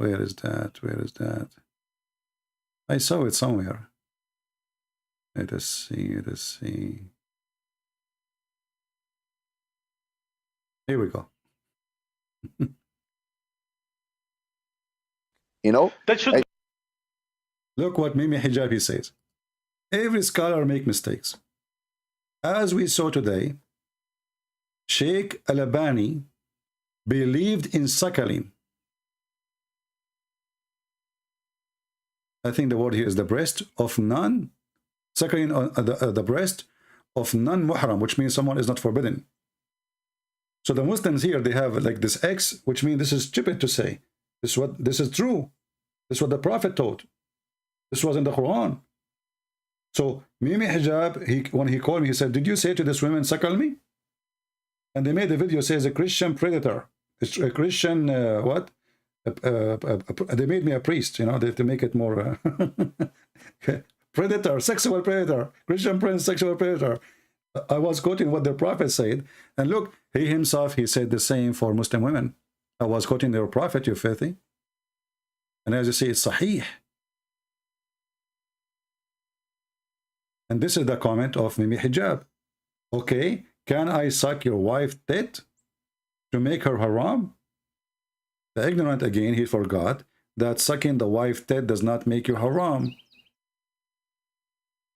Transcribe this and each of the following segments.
Where is that? Where is that? I saw it somewhere. Let us see. Let us see. Here we go. You know, That should. Look what Mimi Hijabi says. Every scholar make mistakes. As we saw today, Sheikh Al-Albani believed in suckling. I think the word here is the breast of none, suckling on the breast of non-muhram, which means someone is not forbidden. So the Muslims here, they have like this X, which means this is stupid to say. This is true. This is what the Prophet taught. This was in the Quran. So Mimi Hijab, when he called me, he said, did you say to this woman, suckle me? And they made a video, says a Christian predator. It's a Christian, what? They made me a priest, you know, they have to make it more predator, sexual predator, Christian prince, sexual predator. I was quoting what the Prophet said, and look, he himself, he said the same for Muslim women. I was quoting their Prophet, you filthy. And as you see, it's sahih. And this is the comment of Mimi Hijab. Okay, can I suck your wife's tit to make her haram? The ignorant, again, he forgot that sucking the wife's tit does not make you haram.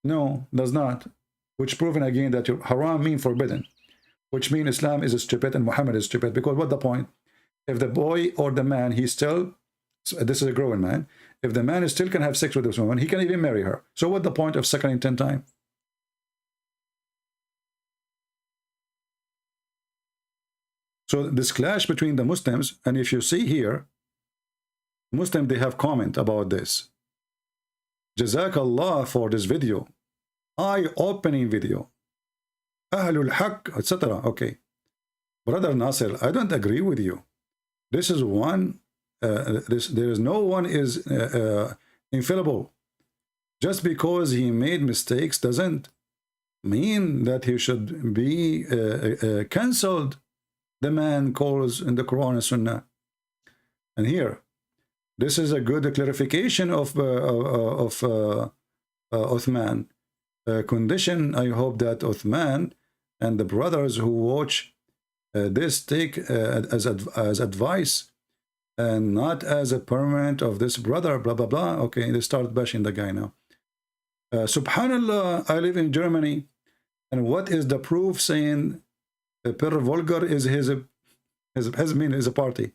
No, does not. Which proven again that your haram means forbidden. Which means Islam is stupid and Muhammad is stupid. Because what the point? If the boy or the man, he's still, this is a growing man, if the man still can have sex with this woman, he can even marry her. So what the point of suckling 10 times? So this clash between the Muslims, and if you see here, Muslims, they have comment about this. Jazakallah for this video. Eye-opening video. Ahlul Haqq, etc. Okay. Brother Nasser, I don't agree with you. This is one, there is no one is infallible. Just because he made mistakes doesn't mean that he should be cancelled. The man calls in the Quran and Sunnah. And here, this is a good clarification of Uthman. Condition, I hope that Uthman and the brothers who watch this take as advice and not as a permanent of this brother, blah, blah, blah. Okay, they start bashing the guy now. Subhanallah, I live in Germany. And what is the proof saying Per Volgar is his party?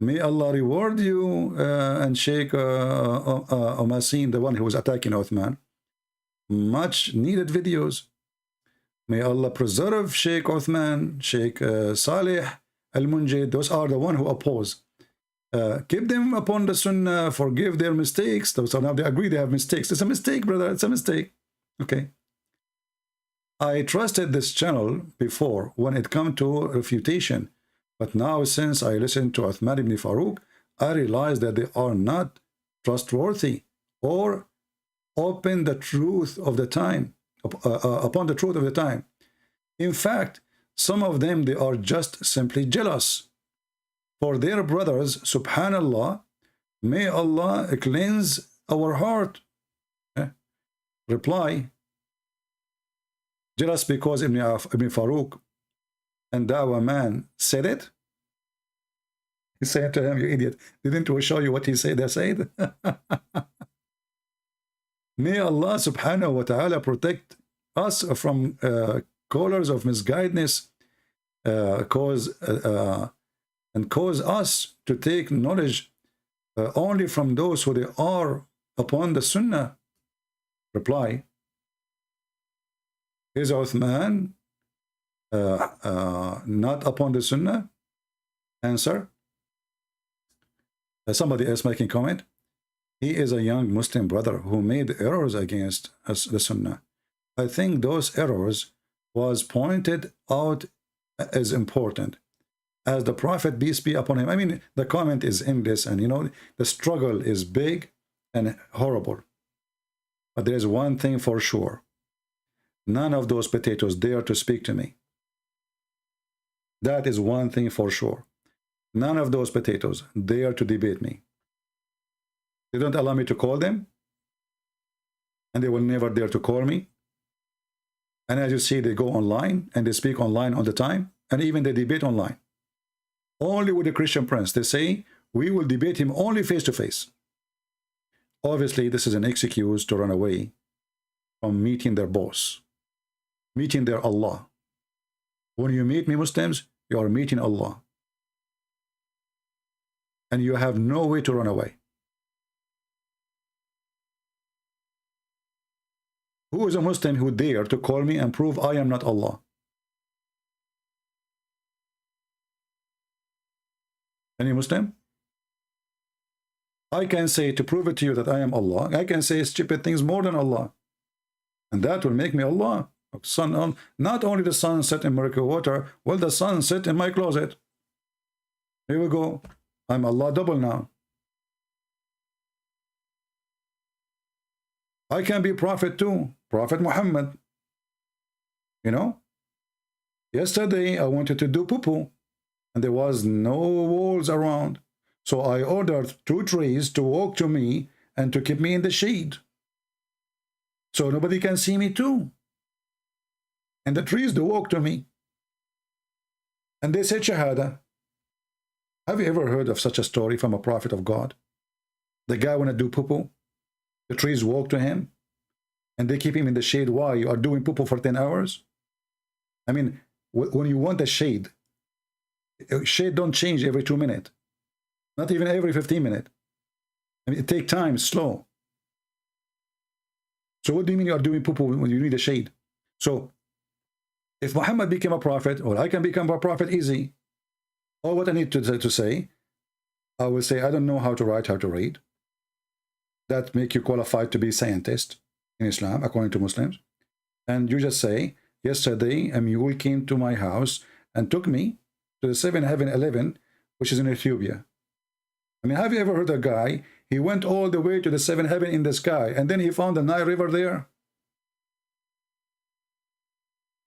May Allah reward you and Sheikh Omasin, the one who was attacking Uthman. Much needed videos. May Allah preserve Sheikh Uthman, Sheikh Saleh Al-Munjid. Those are the one who oppose. Keep them upon the Sunnah, forgive their mistakes. So now they agree they have mistakes. It's a mistake, brother. It's a mistake. Okay. I trusted this channel before when it come to refutation. But now since I listened to Uthman ibn Farouk, I realized that they are not trustworthy or open the truth of the time, upon the truth of the time. In fact, some of them, they are just simply jealous for their brothers. Subhanallah, may Allah cleanse our heart. Reply, jealous because Ibn Farouk and Dawah man said it? He said to him, you idiot, didn't we show you what he said? They said. May Allah subhanahu wa ta'ala protect us from callers of misguidance, cause us to take knowledge only from those who they are upon the Sunnah. Reply, is Uthman not upon the Sunnah? Answer, somebody else making comment. He is a young Muslim brother who made errors against the Sunnah. I think those errors was pointed out as important. As the Prophet, peace be upon him. I mean, the comment is endless, and you know, the struggle is big and horrible. But there is one thing for sure. None of those potatoes dare to speak to me. That is one thing for sure. None of those potatoes dare to debate me. They don't allow me to call them, and they will never dare to call me. And as you see, they go online and they speak online all the time, and even they debate online. Only with the Christian Prince, they say, we will debate him only face to face. Obviously, this is an excuse to run away from meeting their boss, meeting their Allah. When you meet me, Muslims, you are meeting Allah. And you have no way to run away. Who is a Muslim who dare to call me and prove I am not Allah? Any Muslim? I can say, to prove it to you that I am Allah, I can say stupid things more than Allah. And that will make me Allah. Sun, not only the sun set in miracle water, well, the sun set in my closet. Here we go. I'm Allah double now. I can be prophet too. Prophet Muhammad. You know? Yesterday, I wanted to do poo-poo, and there was no walls around. So I ordered 2 trees to walk to me and to keep me in the shade. So nobody can see me too. And the trees, they walk to me. And they said Shahada. Have you ever heard of such a story from a prophet of God? The guy want to do poo-poo. The trees walk to him. And they keep him in the shade. Why? You are doing poo-poo for 10 hours? I mean, when you want a shade don't change every 2 minutes. Not even every 15 minutes. I mean, it takes time, slow. So what do you mean you are doing poo-poo when you need a shade? So, if Muhammad became a prophet, or I can become a prophet easy, all what I need to say, I will say, I don't know how to write, how to read. That make you qualified to be scientist in Islam, according to Muslims. And you just say, yesterday a mule came to my house and took me to the 7-Heaven-11, which is in Ethiopia. I mean, have you ever heard a guy, he went all the way to the 7 heaven in the sky, and then he found the Nile River there?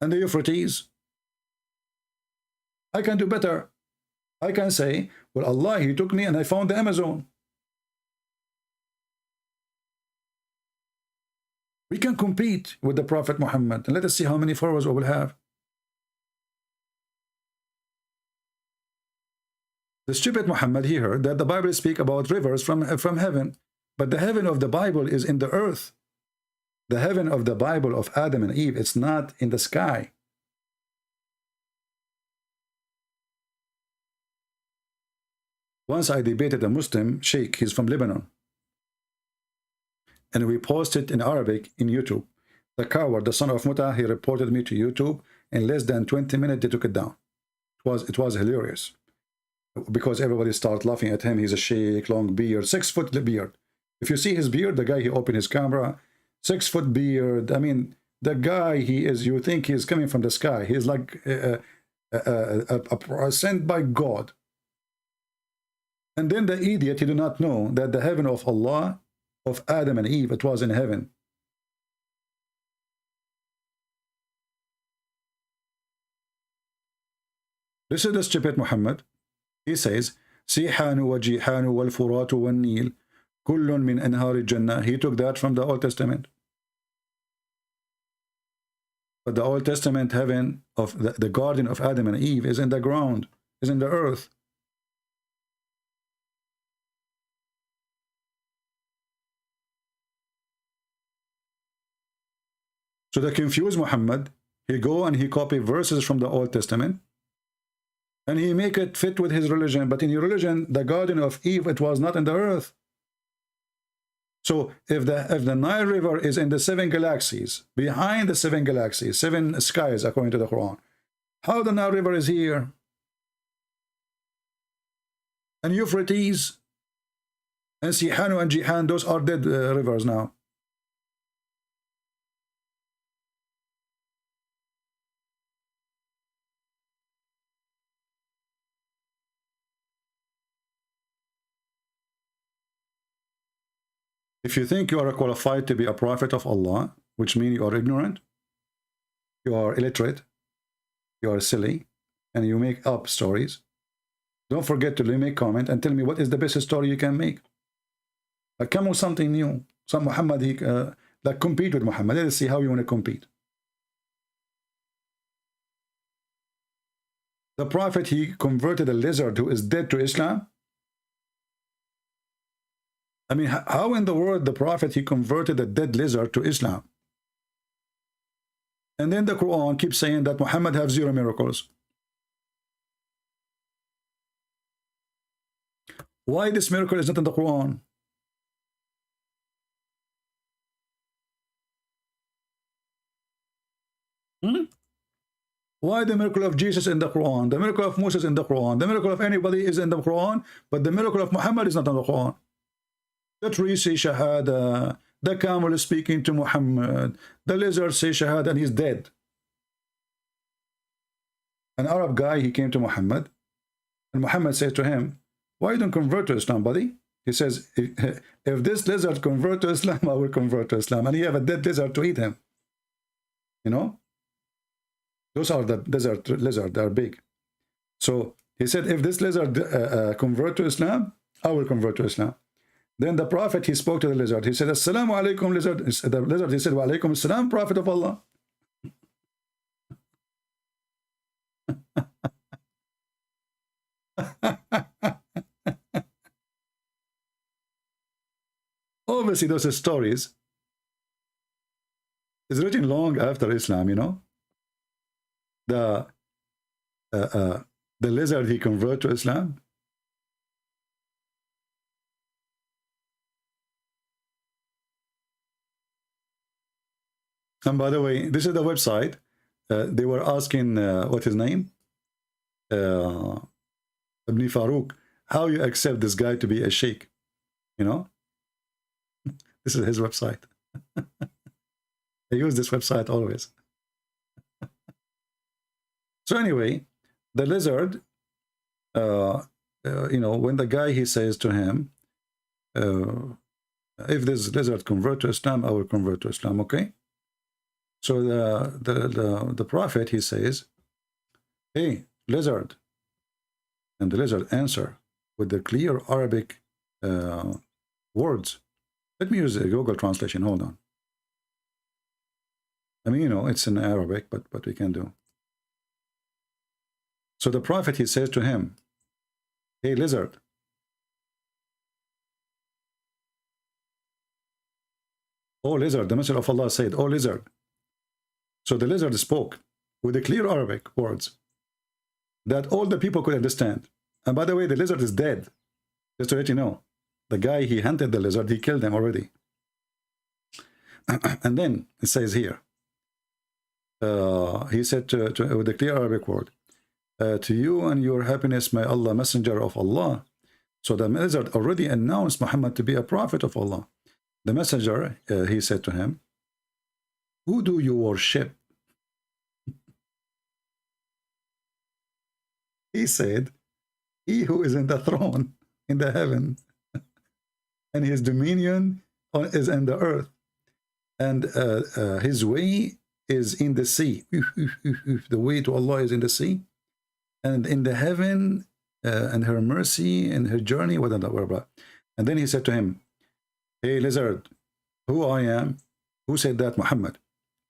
And the Euphrates? I can do better. I can say, well, Allah, he took me and I found the Amazon. We can compete with the Prophet Muhammad, and let us see how many followers we will have. The stupid Muhammad, he heard that the Bible speaks about rivers from heaven, but the heaven of the Bible is in the earth. The heaven of the Bible of Adam and Eve, it's not in the sky. Once I debated a Muslim sheikh, he's from Lebanon, and we posted in Arabic in YouTube. The coward, the son of Muta, he reported me to YouTube. In less than 20 minutes, they took it down. It was hilarious. Because everybody started laughing at him. He's a sheikh, long beard, 6-foot beard. If you see his beard, the guy, he opened his camera, 6-foot beard. I mean, the guy, he is, you think he's coming from the sky. He's like sent by God. And then the idiot, he did not know that the heaven of Allah, of Adam and Eve, it was in heaven. This is the stupid Muhammad. He says, سيحان وجيحان والفرات والنيل كل من أنهار الجنة. He took that from the Old Testament. But the Old Testament heaven of the garden of Adam and Eve is in the ground, is in the earth. So the confused Muhammad, he go and he copy verses from the Old Testament, and he make it fit with his religion. But in your religion, the garden of Eve, it was not in the earth. So if the Nile River is in the 7 galaxies, behind the 7 galaxies, 7 skies, according to the Quran, how the Nile River is here? And Euphrates and Sihanu and Jihan, those are dead rivers now. If you think you are qualified to be a prophet of Allah, which means you are ignorant, you are illiterate, you are silly, and you make up stories, Don't forget to leave me a comment and tell me what is the best story you can make. Come with something new. Some Muhammad, like compete with Muhammad. Let's see how you want to compete. The Prophet, he converted a lizard who is dead to Islam. I mean, how in the world the Prophet, he converted a dead lizard to Islam? And then the Quran keeps saying that Muhammad have 0 miracles. Why this miracle is not in the Quran? Why the miracle of Jesus in the Quran? The miracle of Moses in the Quran? The miracle of anybody is in the Quran, but the miracle of Muhammad is not in the Quran. The tree say Shahada, the camel is speaking to Muhammad, the lizard say Shahada, and he's dead. An Arab guy, he came to Muhammad, and Muhammad said to him, why you don't convert to Islam, buddy? He says, if this lizard convert to Islam, I will convert to Islam. And he have a dead lizard to eat him. You know? Those are the desert lizard, they are big. So he said, if this lizard convert to Islam, I will convert to Islam. Then the Prophet, he spoke to the lizard. He said, Assalamu alaikum, lizard. The lizard, he said, Wa alaikum assalam, Prophet of Allah. Obviously, those stories is written long after Islam, you know. The lizard, he converted to Islam. And by the way, this is the website. They were asking, what his name? Ibn Farouk, how you accept this guy to be a sheikh? You know? This is his website. I use this website always. So anyway, the lizard, you know, when the guy, he says to him, if this lizard convert to Islam, I will convert to Islam, okay? So the Prophet, he says, hey, lizard. And the lizard answer with the clear Arabic words. Let me use a Google translation, hold on. I mean, you know, it's in Arabic, but we can do. So the Prophet, he says to him, hey, lizard. Oh, lizard, the Messenger of Allah said, oh, lizard. So the lizard spoke with the clear Arabic words that all the people could understand. And by the way, the lizard is dead. Just to let you know. The guy, he hunted the lizard, he killed him already. And then it says here, he said with the clear Arabic word, to you and your happiness, may Allah, messenger of Allah. So the lizard already announced Muhammad to be a prophet of Allah. The messenger, he said to him, who do you worship? He said, he who is in the throne in the heaven, and his dominion is in the earth, and his way is in the sea. The way to Allah is in the sea, and in the heaven, and her mercy and her journey, whatever. And then he said to him, hey, lizard, who I am? Who said that? Muhammad.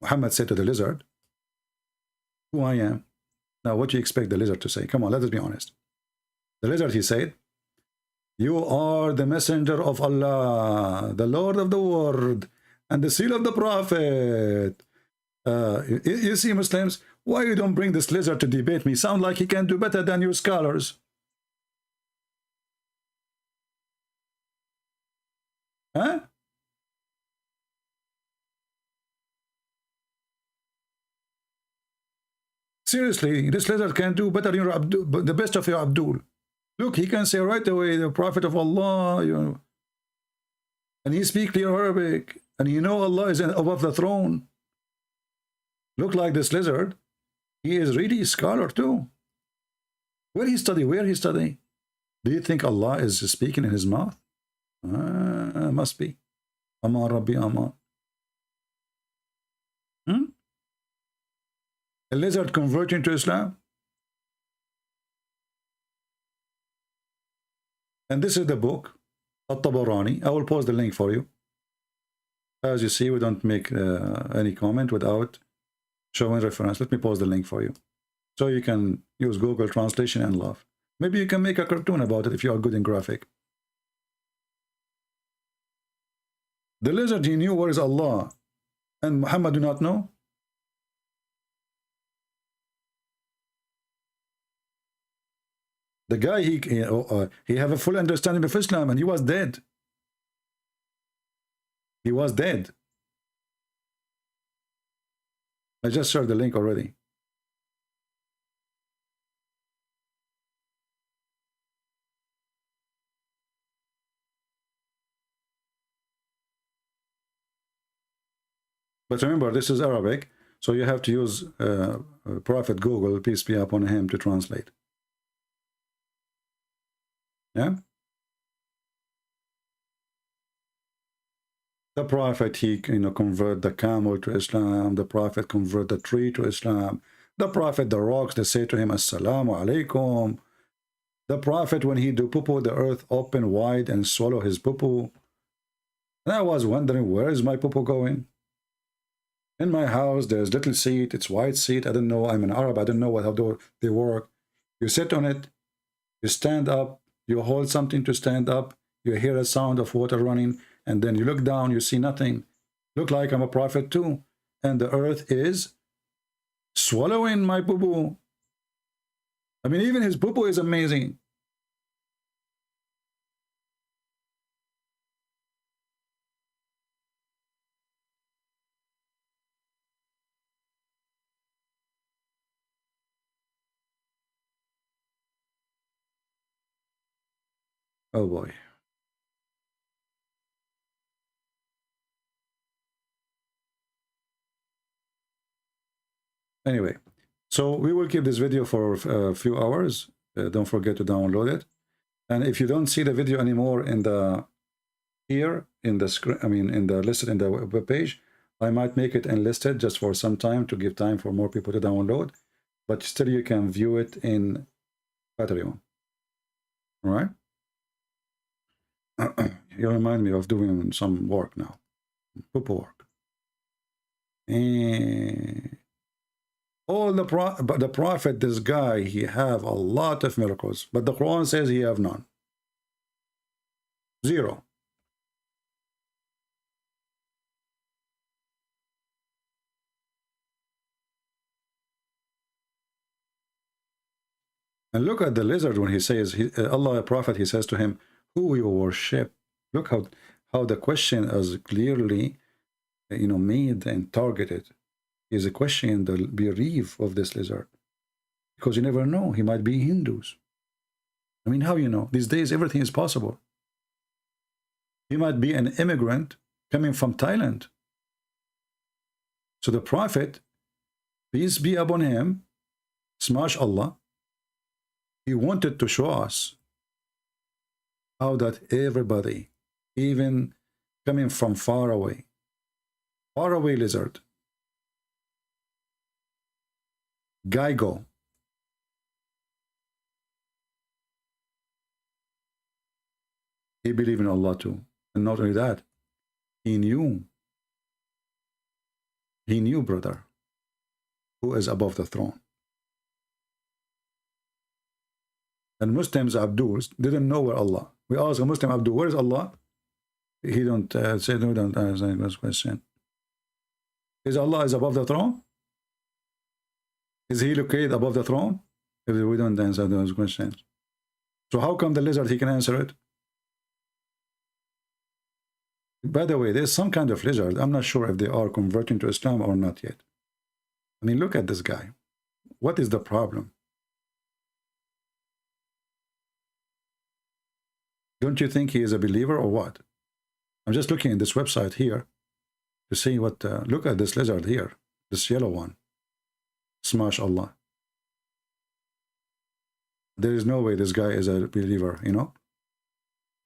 Muhammad said to the lizard, who I am. Now, what do you expect the lizard to say? Come on, let us be honest. The lizard, he said, you are the messenger of Allah, the Lord of the world, and the seal of the Prophet. You see, Muslims, why you don't bring this lizard to debate me? Sound like he can do better than you scholars. Huh? Seriously, this lizard can do better than the best of your Abdul. Look, he can say right away, the Prophet of Allah, you know, and he speaks clear Arabic, and you know Allah is above the throne. Look like this lizard, he is really a scholar too. Where he study? Where he study? Do you think Allah is speaking in his mouth? Must be. Aman Rabbi Aman. A lizard converting to Islam? And this is the book, At-Tabarani. I will post the link for you. As you see, we don't make any comment without showing reference. Let me post the link for you. So you can use Google Translation and laugh. Maybe you can make a cartoon about it if you are good in graphic. The lizard, he knew where is Allah. And Muhammad do not know? The guy, he have a full understanding of Islam, and he was dead. He was dead. I just shared the link already. But remember, this is Arabic, so you have to use Prophet Google, peace be upon him, to translate. Yeah? The Prophet, he convert the camel to Islam. The Prophet convert the tree to Islam. The Prophet, the rocks, they say to him, Assalamu alaikum. The Prophet, when he do poo-poo, the earth open wide and swallow his poo-poo. And I was wondering, where is my poo-poo going? In my house, there's little seat. It's white seat. I don't know. I'm an Arab. I don't know how they work. You sit on it. You stand up. You hold something to stand up. You hear a sound of water running. And then you look down. You see nothing. Look like I'm a prophet too. And the earth is swallowing my poo-poo. I mean, even his poo-poo is amazing. Oh boy. Anyway, so we will keep this video for a few hours. Don't forget to download it. And if you don't see the video anymore in the here in the screen, I mean in the listed in the web page, I might make it enlisted just for some time to give time for more people to download. But still, you can view it in Patreon. All right. You remind me of doing some work now, poo-poo work. And all the prophet, this guy, he have a lot of miracles, but the Quran says he have none. Zero. And look at the lizard when he says, Allah, a prophet, he says to him, who you worship. Look how the question is clearly, made and targeted. Is a question the belief of this lizard, because you never know, he might be Hindus. I mean, how you know? These days everything is possible. He might be an immigrant coming from Thailand. So the prophet, peace be upon him, smash Allah, he wanted to show us how that everybody, even coming from far away lizard, Geigo, he believed in Allah too. And not only that, he knew, brother, who is above the throne. And Muslims, Abdul, didn't know where Allah. We ask a Muslim, Abdul, where is Allah? He don't say, no, don't answer this question. Is Allah is above the throne? Is he located above the throne? If we don't answer those questions. So how come the lizard, he can answer it? By the way, there's some kind of lizard. I'm not sure if they are converting to Islam or not yet. I mean, look at this guy. What is the problem? Don't you think he is a believer or what? I'm just looking at this website here to see what, look at this lizard here, this yellow one. Smash Allah. There is no way this guy is a believer,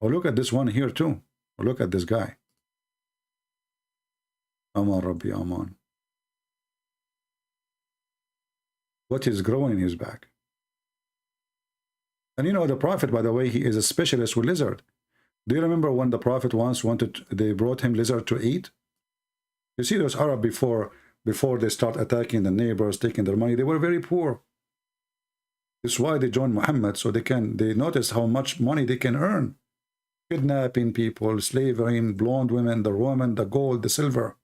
Or look at this one here too. Or look at this guy. Aman Rabbi Aman. What is growing in his back? And you know, the Prophet, by the way, he is a specialist with lizard. Do you remember when the Prophet once they brought him lizard to eat? You see, those Arab before they start attacking the neighbors, taking their money, they were very poor. That's why they joined Muhammad, so they notice how much money they can earn. Kidnapping people, slavery, blonde women, the Roman, the gold, the silver.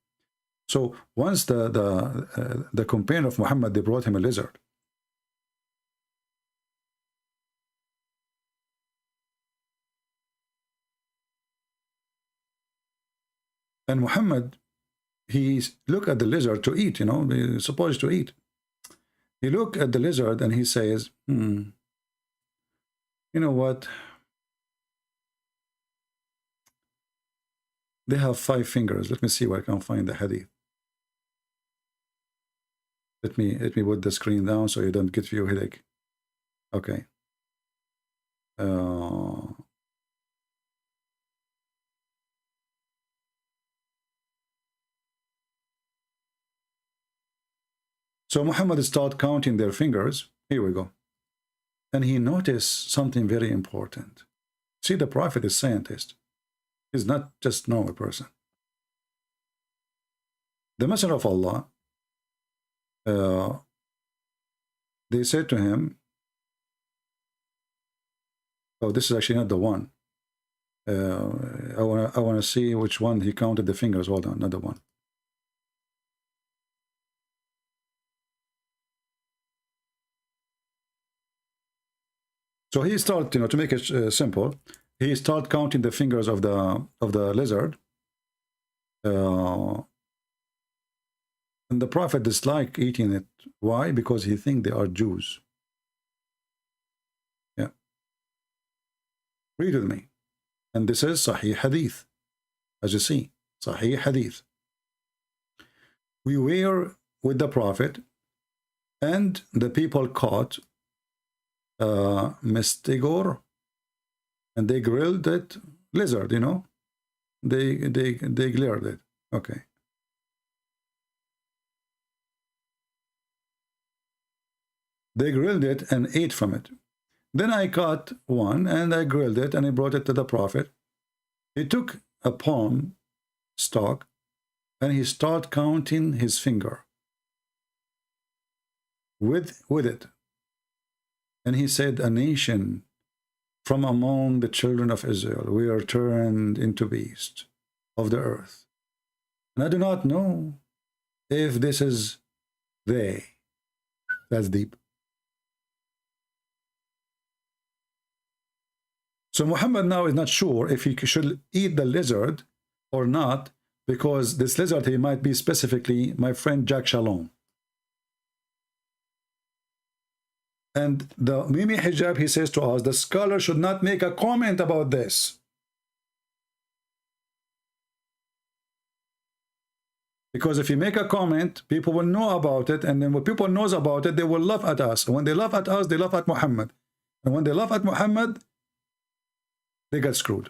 So once the companion of Muhammad, they brought him a lizard. And Muhammad, he look at the lizard to eat, you know, he's supposed to eat. He look at the lizard and he says, you know what? They have 5 fingers. Let me see where I can find the hadith. Let me put the screen down so you don't get your headache. Okay. So Muhammad started counting their fingers. Here we go. And he noticed something very important. See, the Prophet is scientist. He's not just normal person. The Messenger of Allah, they said to him, oh, this is actually not the one. I want to see which one he counted the fingers. Hold on, not the one. So he started, you know, to make it simple, he started counting the fingers of the lizard. And the Prophet disliked eating it. Why? Because he thinks they are Jews. Yeah. Read with me. And this is Sahih Hadith. As you see, Sahih Hadith. We were with the Prophet, and the people caught mestigor, and they grilled it, lizard, you know, they grilled it. Okay. They grilled it and ate from it. Then I caught one and I grilled it and I brought it to the Prophet. He took a palm stalk and he started counting his finger with it. And he said, a nation from among the children of Israel, we are turned into beasts of the earth. And I do not know if this is they. That's deep. So Muhammad now is not sure if he should eat the lizard or not, because this lizard, he might be specifically my friend Jack Shalom. And the Mimi Hijab, he says to us, the scholar should not make a comment about this. Because if you make a comment, people will know about it, and then when people knows about it, they will laugh at us. And when they laugh at us, they laugh at Muhammad. And when they laugh at Muhammad, they get screwed.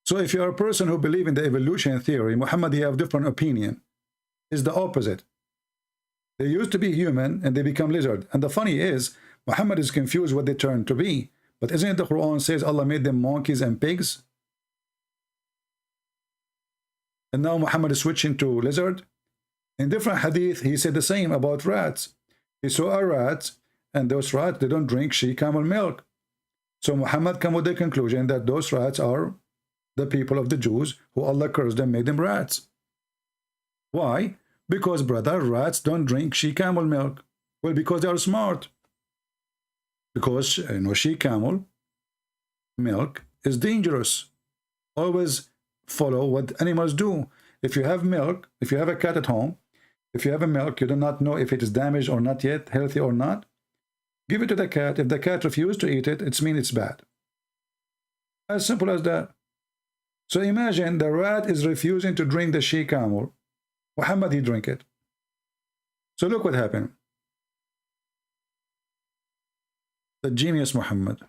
So if you are a person who believes in the evolution theory, Muhammad, he have different opinion. It's the opposite. They used to be human and they become lizard. And the funny is, Muhammad is confused what they turn to be. But isn't it the Quran says Allah made them monkeys and pigs? And now Muhammad is switching to lizard. In different hadith, he said the same about rats. He saw a rat, and those rats, they don't drink she camel milk. So Muhammad came with the conclusion that those rats are the people of the Jews who Allah cursed them, made them rats. Why? Because, brother, rats don't drink she camel milk. Well, because they are smart. Because, you know, she camel milk is dangerous. Always follow what animals do. If you have milk, if you have a cat at home, if you have a milk, you do not know if it is damaged or not yet, healthy or not, give it to the cat. If the cat refuses to eat it, it means it's bad. As simple as that. So imagine the rat is refusing to drink the she camel. Muhammad, he drink it. So look what happened. The genius Muhammad.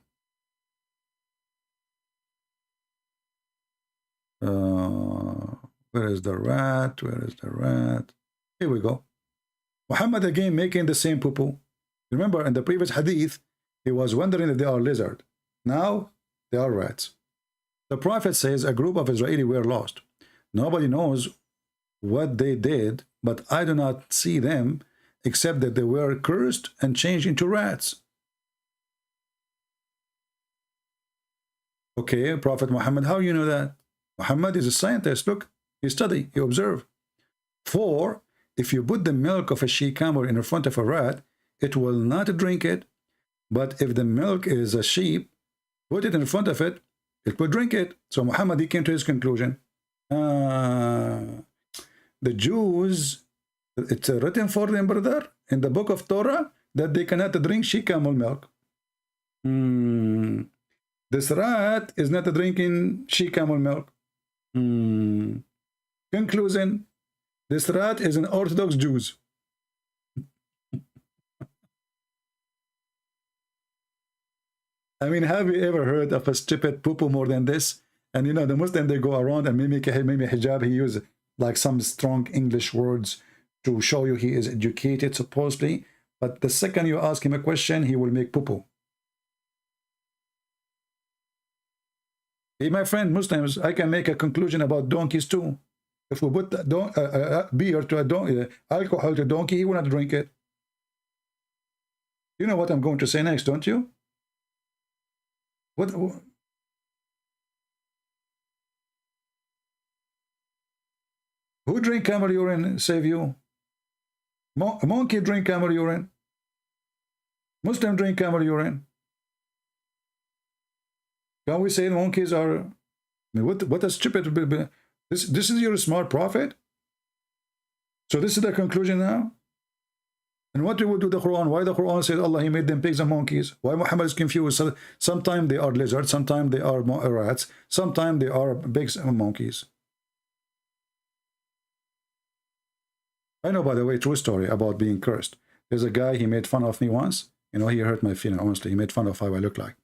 Where is the rat? Where is the rat? Here we go. Muhammad again making the same poo-poo. Remember, in the previous hadith, he was wondering if they are lizard. Now, they are rats. The Prophet says a group of Israeli were lost. Nobody knows what they did, but I do not see them except that they were cursed and changed into rats. Okay, Prophet Muhammad, how you know that? Muhammad is a scientist. Look, he study, he observe. 4, if you put the milk of a she-camel in front of a rat, it will not drink it. But if the milk is a sheep, put it in front of it, it will drink it. So Muhammad, he came to his conclusion. The Jews, it's written for them, brother, in the book of Torah, that they cannot drink she-camel milk. This rat is not drinking she-camel milk. Conclusion, this rat is an Orthodox Jew. I mean, have you ever heard of a stupid poo-poo more than this? And you know, the Muslim, they go around and maybe hijab, he use like some strong English words to show you he is educated, supposedly. But the second you ask him a question, he will make poo-poo. Hey, my friend, Muslims, I can make a conclusion about donkeys too. If we put beer to a donkey, alcohol to a donkey, he will not drink it. You know what I'm going to say next, don't you? What? Who drink camel urine? Save you. Monkey drink camel urine. Muslim drink camel urine. Can we say monkeys are? I mean, what a stupid. This is your smart prophet. So this is the conclusion now. And what we will do the Quran? Why the Quran says Allah, he made them pigs and monkeys? Why Muhammad is confused? So sometimes they are lizards, sometimes they are rats, sometimes they are pigs and monkeys. I know, by the way, true story about being cursed. There's a guy, he made fun of me once. You know, he hurt my feeling, honestly. He made fun of how I look like.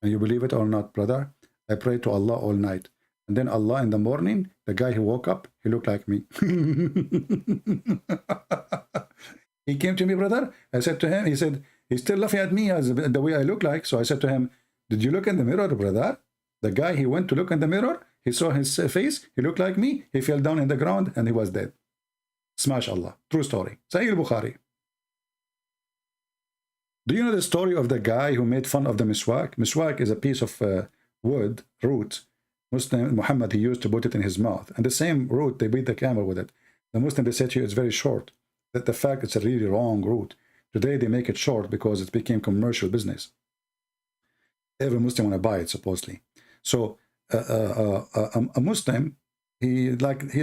And you believe it or not, brother, I prayed to Allah all night. And then Allah in the morning, the guy who woke up, he looked like me. He came to me, brother. I said to him, he said, he's still laughing at me as the way I look like. So I said to him, did you look in the mirror, brother? The guy, he went to look in the mirror. He saw his face. He looked like me. He fell down in the ground and he was dead. Smash Allah. True story. Sahih al-Bukhari. Do you know the story of the guy who made fun of the miswak? Miswak is a piece of wood, root. Muslim Muhammad, he used to put it in his mouth. And the same root, they beat the camel with it. The Muslim, they said to you, it's very short. That the fact it's a really wrong route. Today they make it short because it became commercial business. Every Muslim want to buy it, supposedly. So a Muslim, he's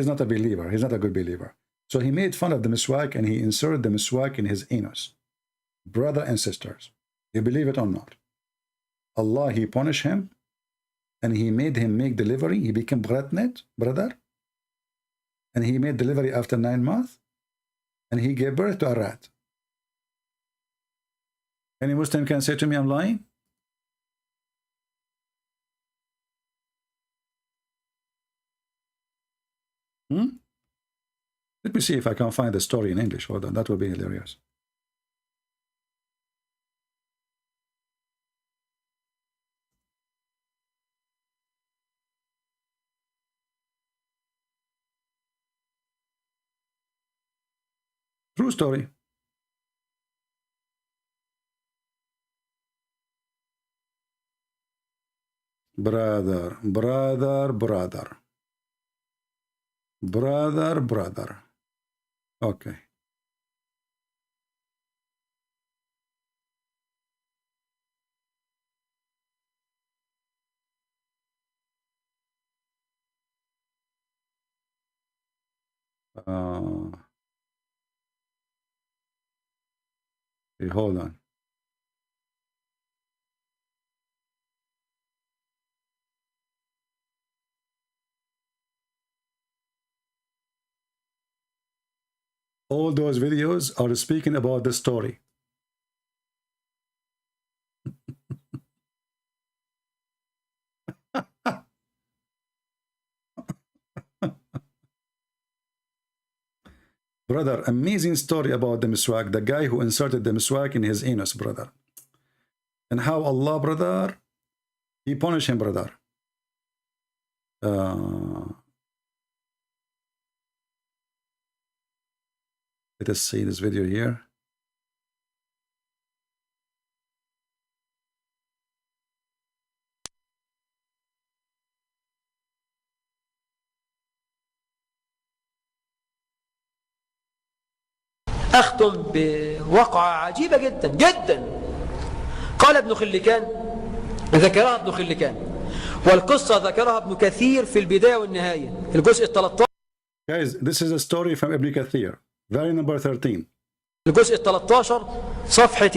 not a believer. He's not a good believer. So he made fun of the miswak and he inserted the miswak in his anus. Brother and sisters, you believe it or not? Allah, he punished him and he made him make delivery. He became pregnant, brother. And he made delivery after 9 months. And he gave birth to a rat. Any Muslim can say to me, I'm lying? Let me see if I can find the story in English. Hold on, that would be hilarious. True story. Brother. Okay. Hold on. All those videos are speaking about the story. Brother, amazing story about the miswak, the guy who inserted the miswak in his anus, brother. And how Allah, brother, he punished him, brother. Let us see this video here. أختم بوقعة عجيبة جدا جدا. قال ابن خلكان، ذكرها ابن خلكان، والقصة ذكرها ابن كثير في البداية والنهاية الجزء 13. Guys, this is a story from Ibn Kathir, very number 13. الجزء 13 صفحة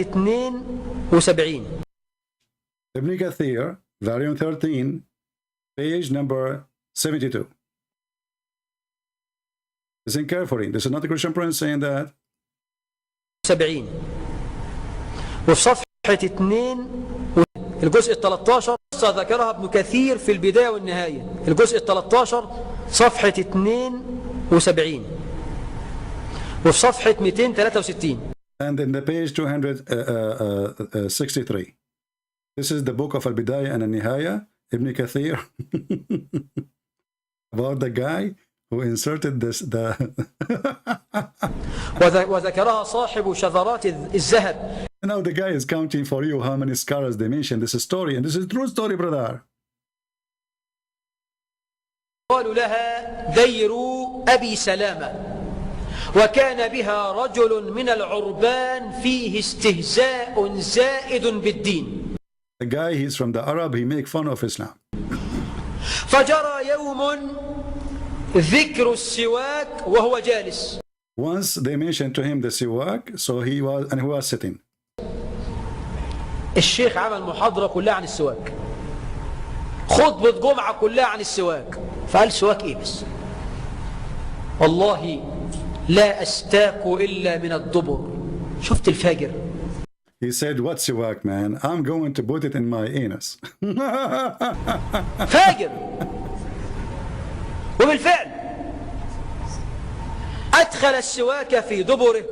72. Ibn Kathir, volume 13, page number 72. Listen carefully. This is not a Christian prince saying that. 70. وفي صفحة 2 الجزء 13 ذكرها ابن كثير في البداية والنهاية الجزء 13 صفحة 72. وفي صفحة 263. And in the page 263. This is the book of Al-Bidayah and Al-Nihaya, Ibn Kathir, about the guy who inserted this. وذكرها صاحب شذرات الذهب. Now the guy is counting for you how many scholars they mentioned this story, and this is a true story, brother. قالوا لها دير أبي سلامة، وكان بها رجل من العربان فيه استهزاء زائد بالدين. The guy, he's from the Arab, he make fun of Islam. فجرى يوم ذكر السواك وهو جالس. Once they mentioned to him the siwak, so he was sitting. الشيخ عمل محاضرة كلها عن السواك، خطبة جمعة كلها عن السواك، فقال سواك ايه بس؟ والله لا أستاك إلا من الدبر. شفت الفاجر؟ He said, what siwak, man? I'm going to put it in my anus. فاجر. وبالفعل أدخل السواك في دبره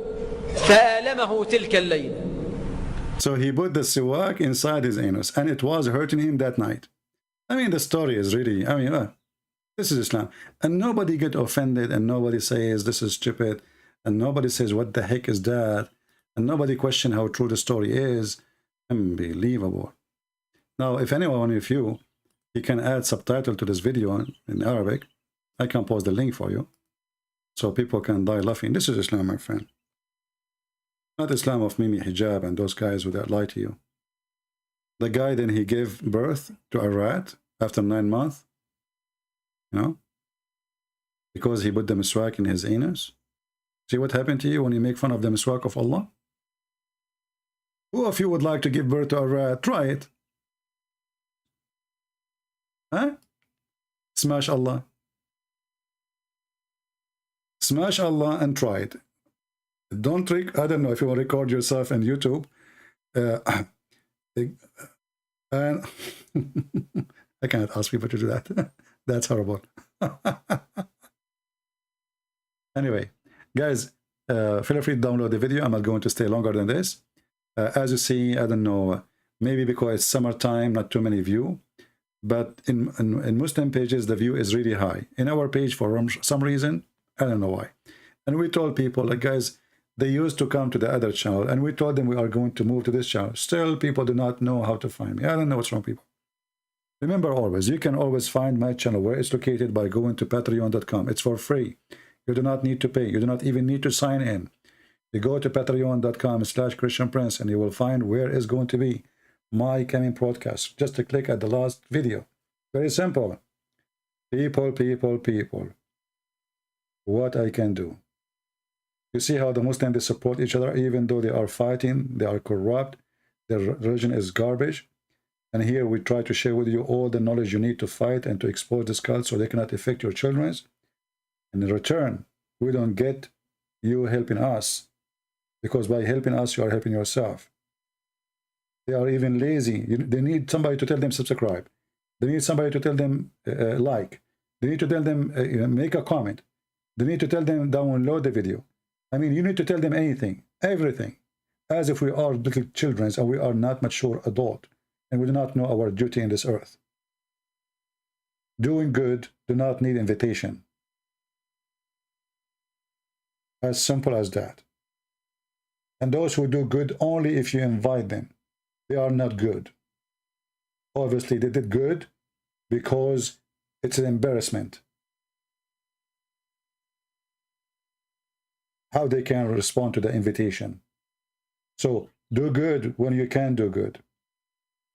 فآلمه تلك الليلة. So he put the siwak inside his anus, and it was hurting him that night. I mean, the story is really, this is Islam. And nobody get offended, and nobody says this is stupid, and nobody says what the heck is that, and nobody question how true the story is. Unbelievable. Now, if anyone of you, he can add subtitle to this video in Arabic, I can post the link for you, so people can die laughing. This is Islam, my friend. Not Islam of Mimi Hijab and those guys who lie to you. The guy, then he gave birth to a rat after 9 months, because he put the miswak in his anus. See what happened to you when you make fun of the miswak of Allah? Who of you would like to give birth to a rat? Try it. Huh? Smash Allah. Smash Allah and try it. Don't I don't know if you want to record yourself on YouTube. And I cannot ask people to do that. That's horrible. Anyway, guys, feel free to download the video. I'm not going to stay longer than this. As you see, I don't know, maybe because it's summertime, not too many view. But in Muslim pages, the view is really high. In our page, for some reason, I don't know why. And we told people, like, guys, they used to come to the other channel, and we told them we are going to move to this channel. Still, people do not know how to find me. I don't know what's wrong, people. Remember always, you can always find my channel where it's located by going to patreon.com. It's for free. You do not need to pay. You do not even need to sign in. You go to patreon.com/ChristianPrince, and you will find where is going to be my coming broadcast. Just to click at the last video. Very simple. People. What I can do. You see how the Muslims, they support each other, even though they are fighting, they are corrupt, their religion is garbage. And here we try to share with you all the knowledge you need to fight and to expose this cult so they cannot affect your children. And in return, we don't get you helping us, because by helping us, you are helping yourself. They are even lazy. They need somebody to tell them subscribe. They need somebody to tell them like. They need to tell them make a comment. They need to tell them download the video. I mean, you need to tell them anything, everything, as if we are little children and we are not mature adult and we do not know our duty in this earth. Doing good do not need invitation. As simple as that. And those who do good only if you invite them. They are not good. Obviously, they did good because it's an embarrassment. How they can respond to the invitation. So do good when you can do good.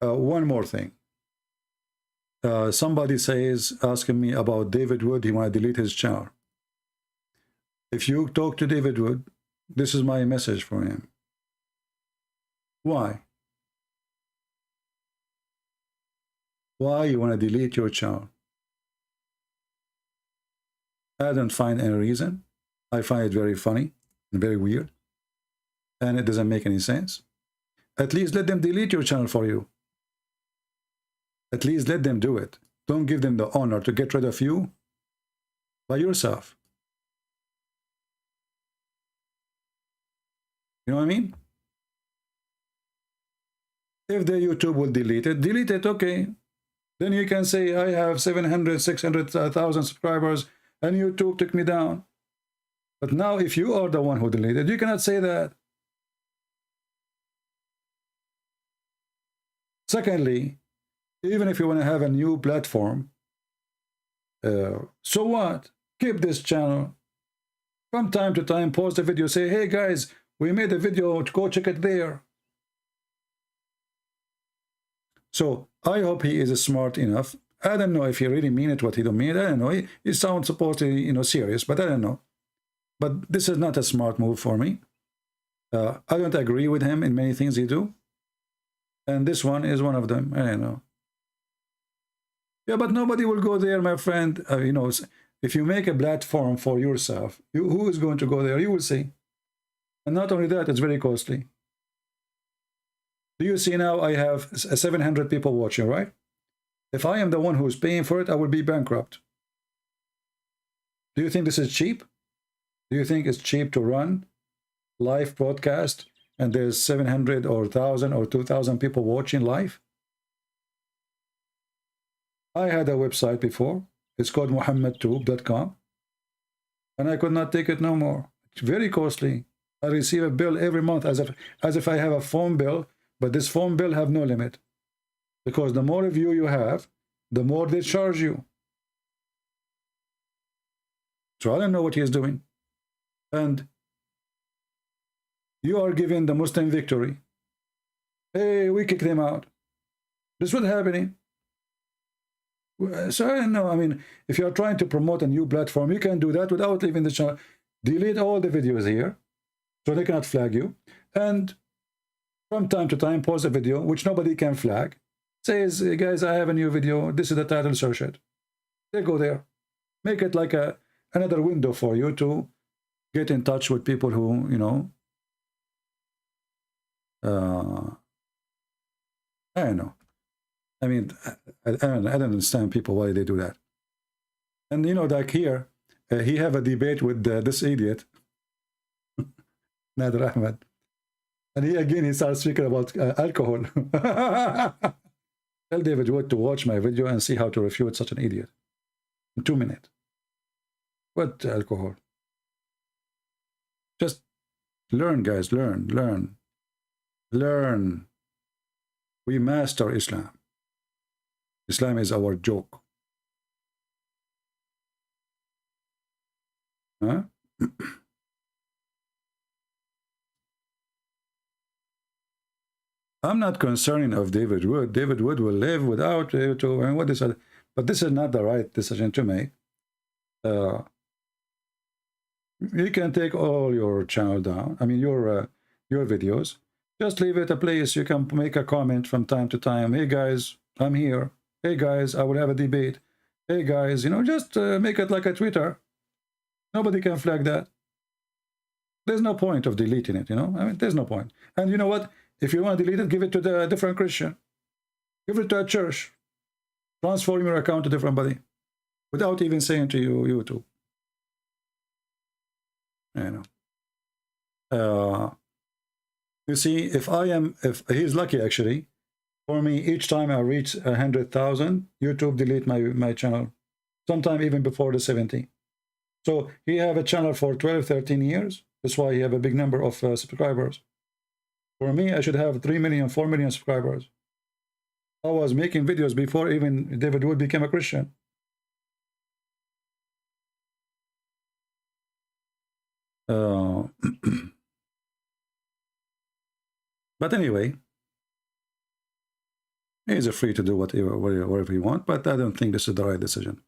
One more thing. Somebody says, asking me about David Wood, he want to delete his channel. If you talk to David Wood, this is my message for him. Why? Why you want to delete your channel? I don't find any reason. I find it very funny and very weird. And it doesn't make any sense. At least let them delete your channel for you. At least let them do it. Don't give them the honor to get rid of you by yourself. You know what I mean? If the YouTube will delete it, okay. Then you can say, I have 700, 600,000 subscribers and YouTube took me down. But now if you are the one who deleted, you cannot say that. Secondly, even if you want to have a new platform, so what? Keep this channel. From time to time, post a video, say, hey guys, we made a video, go check it there. So I hope he is smart enough. I don't know if he really mean it, what he don't mean. I don't know. He sounds supposedly, you know, serious, but I don't know. But this is not a smart move for me. I don't agree with him in many things he do. And this one is one of them. I don't know. Yeah, but nobody will go there, my friend. You know, if you make a platform for yourself, who is going to go there? You will see. And not only that, it's very costly. Do you see now I have 700 people watching, right? If I am the one who's paying for it, I will be bankrupt. Do you think this is cheap? Do you think it's cheap to run live broadcast and there's 700 or 1,000 or 2,000 people watching live? I had a website before. It's called muhammadtube.com. And I could not take it no more. It's very costly. I receive a bill every month as if I have a phone bill, but this phone bill have no limit. Because the more view you have, the more they charge you. So I don't know what he is doing. And you are giving the Muslim victory. Hey, we kicked them out. This is what's happening. So I don't know. I mean, if you are trying to promote a new platform, you can do that without leaving the channel. Delete all the videos here, so they cannot flag you. And from time to time, post a video, which nobody can flag. Says, hey guys, I have a new video. This is the title, search it. They go there. Make it like another window for you to get in touch with people who, you know, I don't know. I mean, I don't understand people why they do that. And you know, like here, he have a debate with this idiot, Nader Ahmed, and he starts speaking about alcohol. Tell David Wood to watch my video and see how to refute such an idiot in 2 minutes. What alcohol? Just learn, guys. Learn. We master Islam. Islam is our joke. Huh? I'm not concerned of David Wood. David Wood will live without YouTube and what is it? But this is not the right decision to make. You can take all your channel down. I mean your videos. Just leave it a place. You can make a comment from time to time. Hey guys, I'm here. Hey guys, I will have a debate. Hey guys, you know, just make it like a Twitter. Nobody can flag that. There's no point of deleting it, you know. I mean, there's no point. And you know what? If you want to delete it, give it to the different Christian. Give it to a church. Transform your account to different body. Without even saying to you, YouTube. I know. You see, if he's lucky actually, for me, each time I reach 100,000, YouTube delete my channel, sometime even before the 70. So he have a channel for 12, 13 years. That's why he have a big number of subscribers. For me, I should have 3 million, 4 million subscribers. I was making videos before even David Wood became a Christian. But anyway, he's free to do whatever he wants, but I don't think this is the right decision.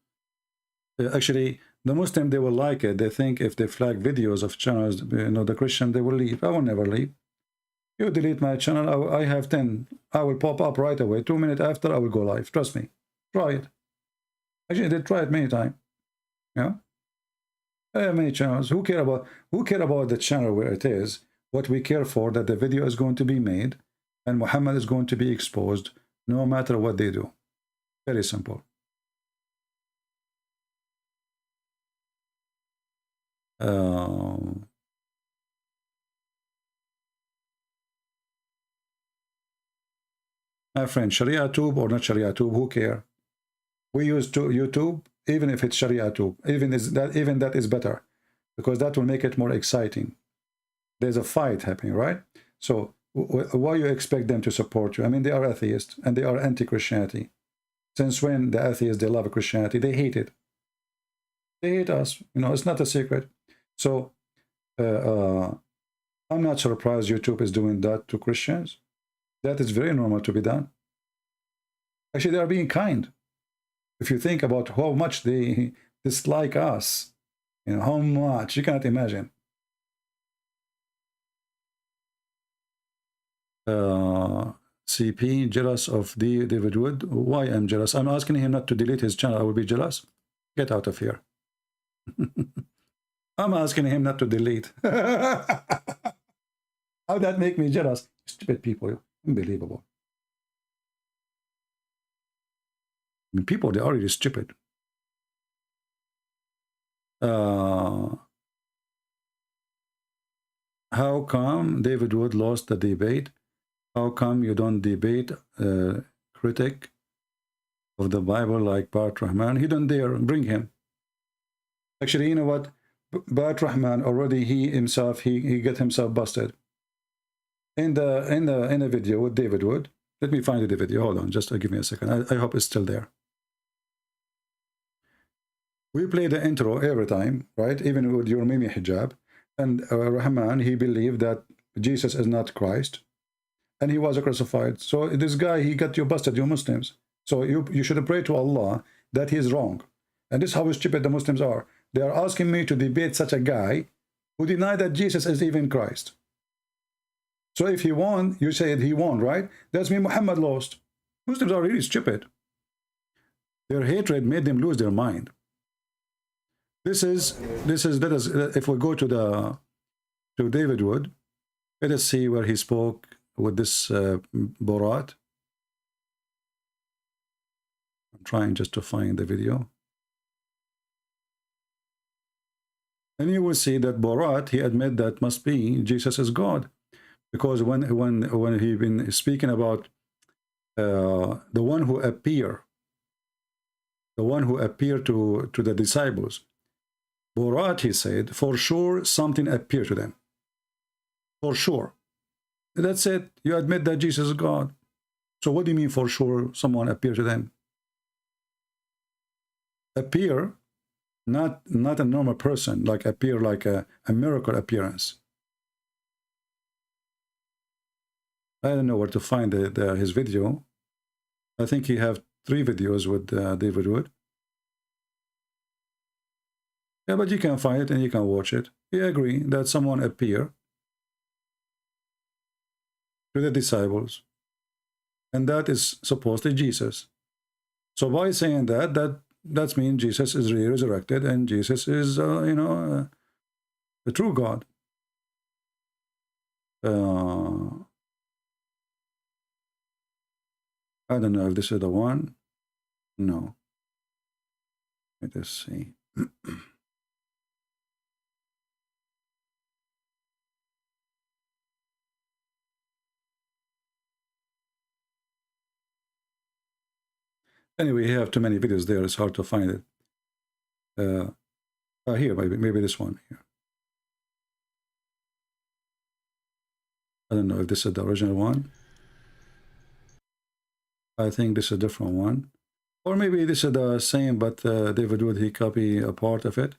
Actually, the Muslim, they will like it. They think if they flag videos of channels, the Christian, they will leave. I will never leave. You delete my channel, I have 10. I will pop up right away. 2 minutes after, I will go live. Trust me. Try it. Actually, they try it many times. Yeah. I have many channels. Who care about the channel where it is? What we care for, that the video is going to be made and Muhammad is going to be exposed no matter what they do. Very simple. My friend, Sharia tube or not Sharia tube, who care? We use YouTube, even if it's Sharia tube. Even that is better, because that will make it more exciting. There's a fight happening, right? So why you expect them to support you? I mean, they are atheists and they are anti-Christianity. Since when the atheists, they love Christianity? They hate it. They hate us. It's not a secret. So I'm not surprised YouTube is doing that to Christians. That is very normal to be done. Actually, they are being kind. If you think about how much they dislike us, how much, you cannot imagine. CP, jealous of David Wood. Why I'm jealous? I'm asking him not to delete his channel. I will be jealous. Get out of here. I'm asking him not to delete. How that make me jealous? Stupid people. Unbelievable. I mean, people, they're already stupid. How come David Wood lost the debate? How come you don't debate critic of the Bible like Bart Rahman? He don't dare. Bring him. Actually, you know what? Bart Rahman already, he himself, he got himself busted. In the video with David Wood. Let me find the video. Hold on, just give me a second. I hope it's still there. We play the intro every time, right? Even with your Mimi hijab. And Rahman, he believed that Jesus is not Christ. And he was crucified. So this guy, he got you busted, you Muslims. So you should pray to Allah that he is wrong. And this is how stupid the Muslims are. They are asking me to debate such a guy who denied that Jesus is even Christ. So if he won, you said he won, right? That's mean Muhammad lost. Muslims are really stupid. Their hatred made them lose their mind. This is let us, if we go to David Wood, let us see where he spoke with this Borat. I'm trying just to find the video. And you will see that Borat, he admit that must be Jesus is God. Because when he been speaking about the one who appeared to the disciples, Borat, he said, for sure something appeared to them. For sure. That's it. You admit that Jesus is God. So what do you mean for sure someone appeared to them? Appear, not a normal person, like appear like a miracle appearance. I don't know where to find his video. I think he have 3 videos with David Wood. Yeah, but you can find it and you can watch it. He agree that someone appear to the disciples, and that is supposedly Jesus. So by saying that means Jesus is resurrected and Jesus is the true God. I don't know if this is the one. No. Let us see. Anyway, you have too many videos there. It's hard to find it. Here, maybe this one here. I don't know if this is the original one. I think this is a different one. Or maybe this is the same, but David Wood, he copied a part of it.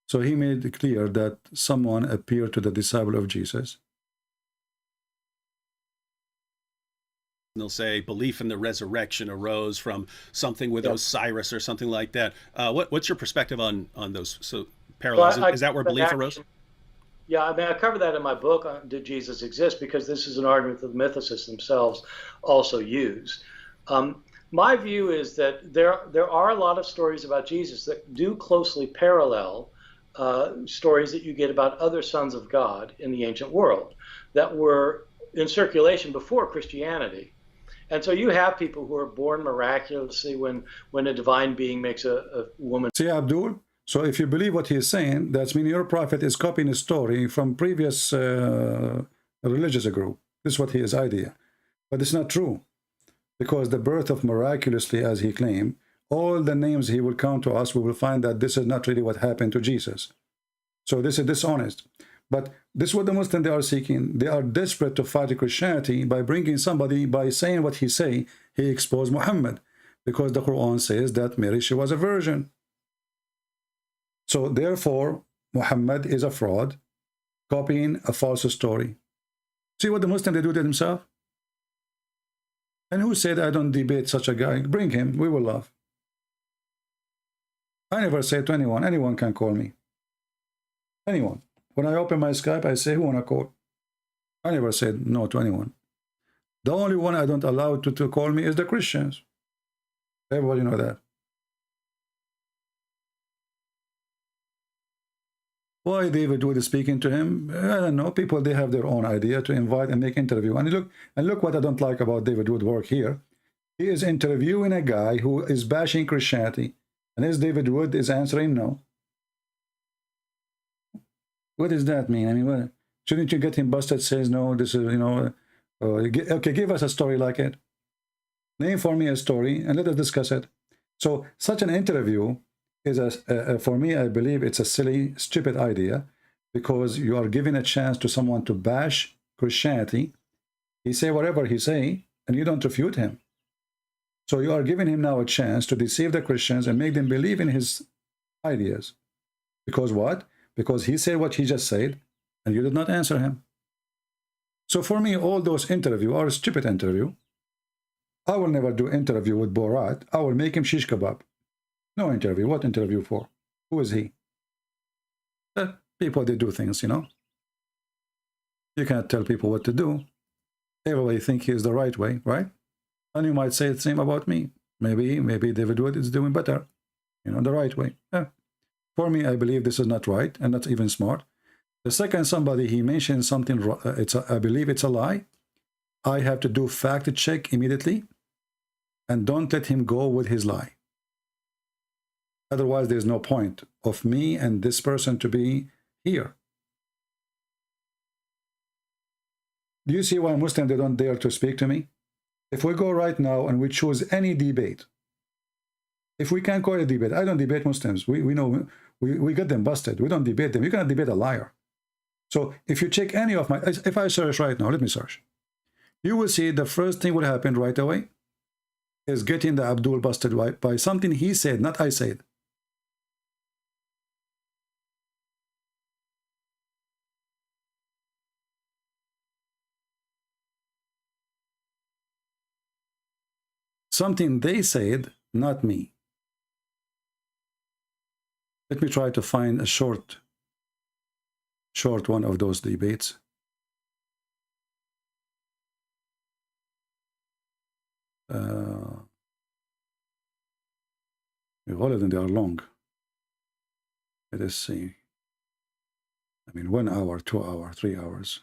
So he made it clear that someone appeared to the disciple of Jesus. They'll say belief in the resurrection arose from something with Osiris or something like that. What's your perspective on those parallels? Is that where belief arose? Yeah, I mean, I cover that in my book, Did Jesus Exist? Because this is an argument that the mythicists themselves also use. My view is that there are a lot of stories about Jesus that do closely parallel stories that you get about other sons of God in the ancient world that were in circulation before Christianity. And so you have people who are born miraculously when a divine being makes a woman. See, Abdul? So if you believe what he is saying, that's mean your prophet is copying a story from previous religious group. This is what his idea. But it's not true. Because the birth of miraculously, as he claimed, all the names he will count to us, we will find that this is not really what happened to Jesus. So this is dishonest. But this is what the Muslims, they are seeking. They are desperate to fight Christianity by bringing somebody, by saying what he say, he exposed Muhammad. Because the Quran says that Mary, she was a virgin. So therefore, Muhammad is a fraud, copying a false story. See what the Muslims, they do to themselves? And who said, I don't debate such a guy? Bring him, we will laugh. I never say to anyone can call me. Anyone. When I open my Skype, I say, who want to call? I never said no to anyone. The only one I don't allow to call me is the Christians. Everybody know that. Why David Wood is speaking to him? I don't know. People, they have their own idea to invite and make interview. And look what I don't like about David Wood's work here. He is interviewing a guy who is bashing Christianity. And as David Wood is answering no. What does that mean? I mean, what, shouldn't you get him busted? Says no, this is, okay, give us a story like it. Name for me a story and let us discuss it. So such an interview is, for me, I believe it's a silly, stupid idea because you are giving a chance to someone to bash Christianity. He say whatever he say and you don't refute him. So you are giving him now a chance to deceive the Christians and make them believe in his ideas. Because what? Because he said what he just said, and you did not answer him. So for me, all those interviews are a stupid interview. I will never do interview with Borat. I will make him shish kebab. No interview. What interview for? Who is he? People, they do things, You can't tell people what to do. Everybody think he is the right way, right? And you might say the same about me. Maybe David Wood is doing better, the right way. Yeah. For me, I believe this is not right and not even smart. The second somebody, he mentioned something, I believe it's a lie. I have to do fact check immediately and don't let him go with his lie. Otherwise, there's no point of me and this person to be here. Do you see why Muslims, they don't dare to speak to me? If we go right now and we choose any debate, if we can't call it a debate, I don't debate Muslims. We know we get them busted. We don't debate them. You cannot debate a liar. So if you check any of my, if I search right now, let me search. You will see the first thing will happen right away is getting the Abdul busted by something he said, not I said. Something they said, not me. Let me try to find a short one of those debates. All of them, they are long. Let us see. I mean, 1 hour, 2 hours, 3 hours.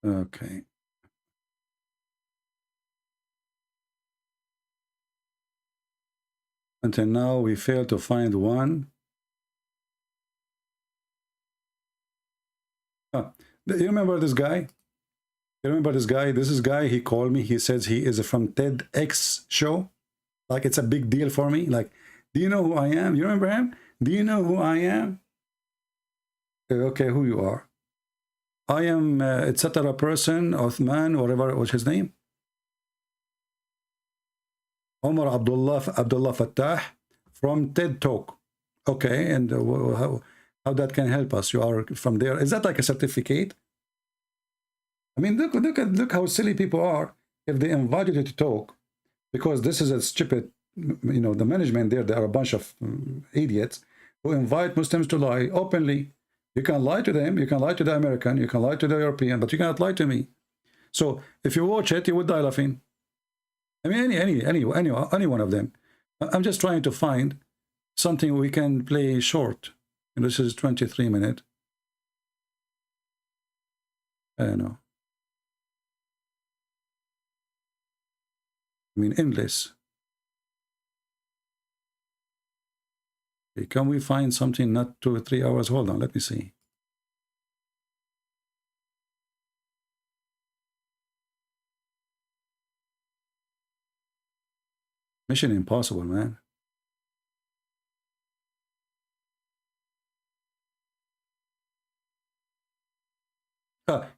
Okay. Until now, we failed to find one You remember this guy? You remember this guy? This is guy, he called me. He says he is from TEDx show. Like, it's a big deal for me. Like, do you know who I am? You remember him? Do you know who I am? Okay, who you are? I am etc. person, Uthman, whatever was his name. Omar Abdullah Fattah from TED Talk. Okay, and how that can help us? You are from there. Is that like a certificate? I mean, look how silly people are if they invite you to talk, because this is a stupid, you know, the management there, they are a bunch of idiots who invite Muslims to lie openly. You can lie to them, you can lie to the American, you can lie to the European, but you cannot lie to me. So if you watch it, you would die laughing. I mean, any one of them. I'm just trying to find something we can play short. And this is 23 minutes. I don't know. I mean, endless. Okay, can we find something not 2 or 3 hours? Hold on, let me see. Mission impossible, man.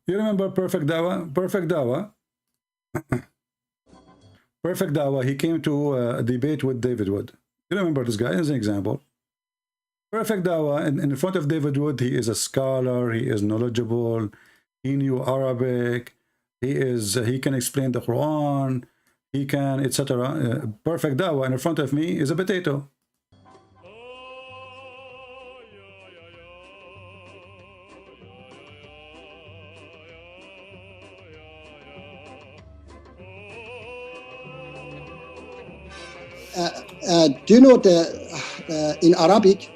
You remember Perfect Dawa? Perfect Dawa. Perfect Dawa, he came to a debate with David Wood. You remember this guy as an example. Perfect Dawa, in front of David Wood, he is a scholar, he is knowledgeable, he knew Arabic, he can explain the Quran, he can, etc. Perfect Dawa, and in front of me is a potato. Do you know in Arabic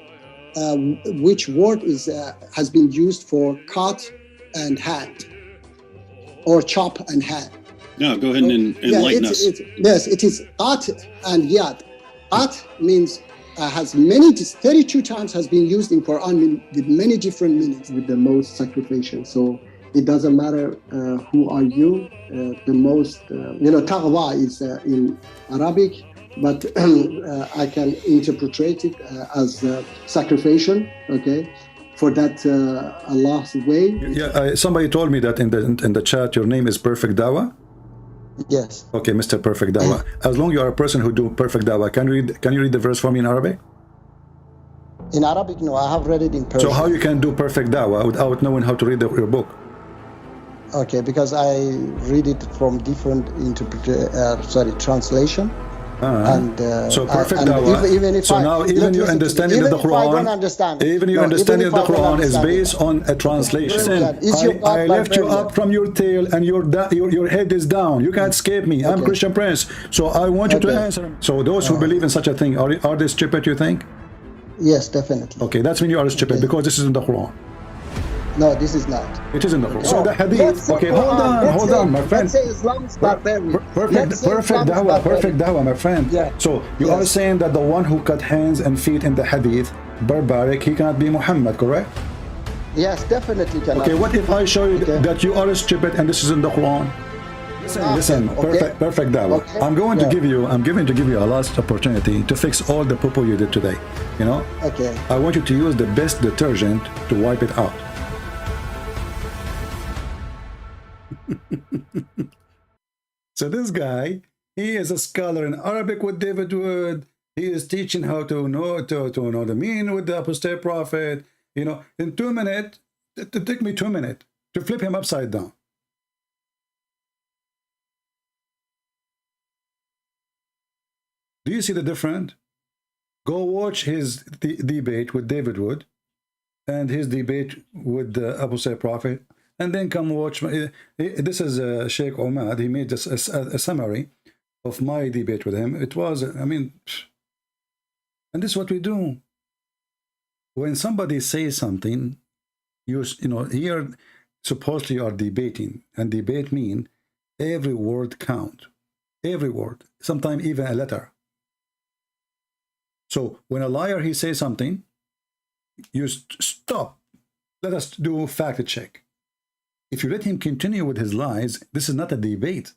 which word has been used for cut and hand or chop and hand? No, go ahead and enlighten us. Yes, it is qat and yad. Qat means has many, 32 times has been used in Quran with many different meanings, with the most sacrificial. So it doesn't matter who are you. The most, taqwa is in Arabic, but I can interpret it as sacrificial, okay, for that Allah's way. Yeah, somebody told me that in the chat, your name is Perfect Dawa. Yes. Okay, Mr. Perfect Dawa. As long as you are a person who do Perfect Dawa, can you read the verse for me in Arabic? In Arabic, no, I have read it in Persian. So how you can do Perfect Dawa without knowing how to read your book? Okay, because I read it from different translation. And so Perfect Dawa. Even if you understanding the Quran, even you understanding the Quran is based on a translation. I left you up from your tail and your head is down. You can't escape me. I'm Christian Prince. So I want you to answer. So those who believe in such a thing, are they stupid, you think? Yes, definitely. Okay, that's when you are stupid, because this is in the Quran. No, this is not. It is in the Quran. So the Hadith. Okay, hold on, my friend. Let's say Islam is barbarian. Perfect Dawa, my friend. Yeah. So you are saying that the one who cut hands and feet in the Hadith, barbaric, he cannot be Muhammad, correct? Yes, definitely cannot. Okay, what if I show you that you are stupid and this is in the Quran? Listen, perfect Dawa. Okay. I'm going to give you a last opportunity to fix all the poo-poo you did today. You know? Okay. I want you to use the best detergent to wipe it out. So this guy, he is a scholar in Arabic with David Wood. He is teaching how to know the meaning with the apostate prophet. You know, in 2 minutes, it took me 2 minutes to flip him upside down. Do you see the difference? Go watch his debate with David Wood and his debate with the apostate prophet. And then come watch. This is Sheikh Omad. He made just a summary of my debate with him. It was, I mean, and this is what we do. When somebody says something, you know, here supposedly you are debating, and debate mean every word count, every word, sometimes even a letter. So when a liar he says something, you stop. Let us do fact check. If you let him continue with his lies, this is not a debate.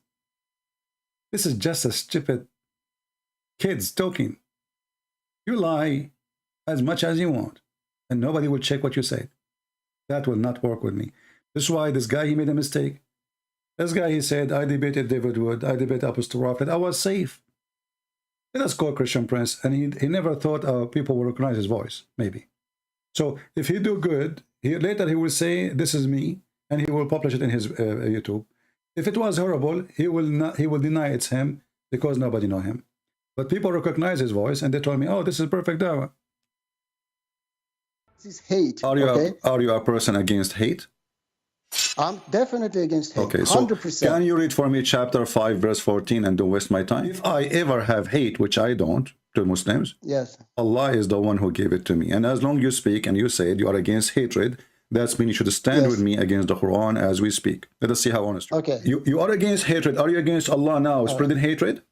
This is just a stupid kids talking. You lie as much as you want, and nobody will check what you say. That will not work with me. This is why this guy, he made a mistake. This guy, he said, I debated David Wood, I debated Apostle Prophet, I was safe. Let us call Christian Prince, and he never thought people will recognize his voice, maybe. So if he do good, later he will say, this is me, and he will publish it in his YouTube. If it was horrible, he will deny it's him because nobody know him. But people recognize his voice, and they told me, oh, this is perfect dawah. This is hate. Are you a person against hate? I'm definitely against hate. Okay, so 100%. Can you read for me chapter 5, verse 14, and don't waste my time? If I ever have hate, which I don't, to Muslims, yes, Allah is the one who gave it to me. And as long as you speak and you say you are against hatred, that means you should stand with me against the Quran as we speak. Let us see how honest. Okay. You are against hatred. Are you against Allah now, spreading hatred?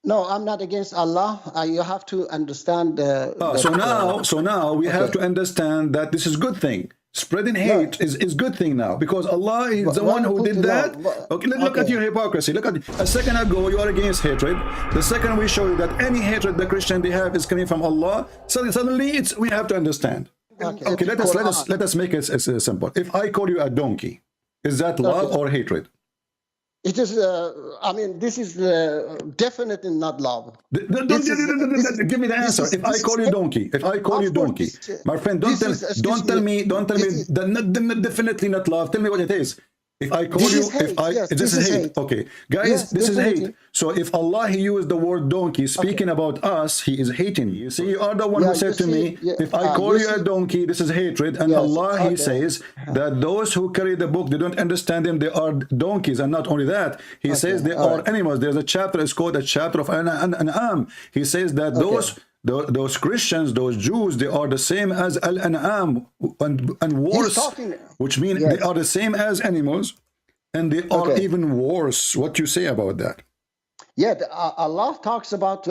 No, I'm not against Allah. You have to understand. So now we have to understand that this is good thing. Spreading hate is good thing now, because Allah is the one who did that. Okay, look at your hypocrisy. Look at a second ago you are against hatred. The second we show you that any hatred the Christian they have is coming from Allah. So suddenly we have to understand. Okay, let us make it simple. If I call you a donkey, is that love or hatred? It is. I mean, this is definitely not love. Give me the answer. If I call you donkey, my friend, don't tell me. Definitely not love. Tell me what it is. If I call you, this is hate. Okay, guys, this is hate. So if Allah he used the word donkey, speaking about us, he is hating you. See, you are the one who said to me, if I call you a donkey, this is hatred. And Allah he says that those who carry the book, they don't understand him. They are donkeys, and not only that, he says they are animals. There's a chapter. It's called a chapter of An'am. He says that those Christians, those Jews, they are the same as Al-An'am and worse, which means they are the same as animals, and they are even worse. What you say about that? Yeah, Allah talks about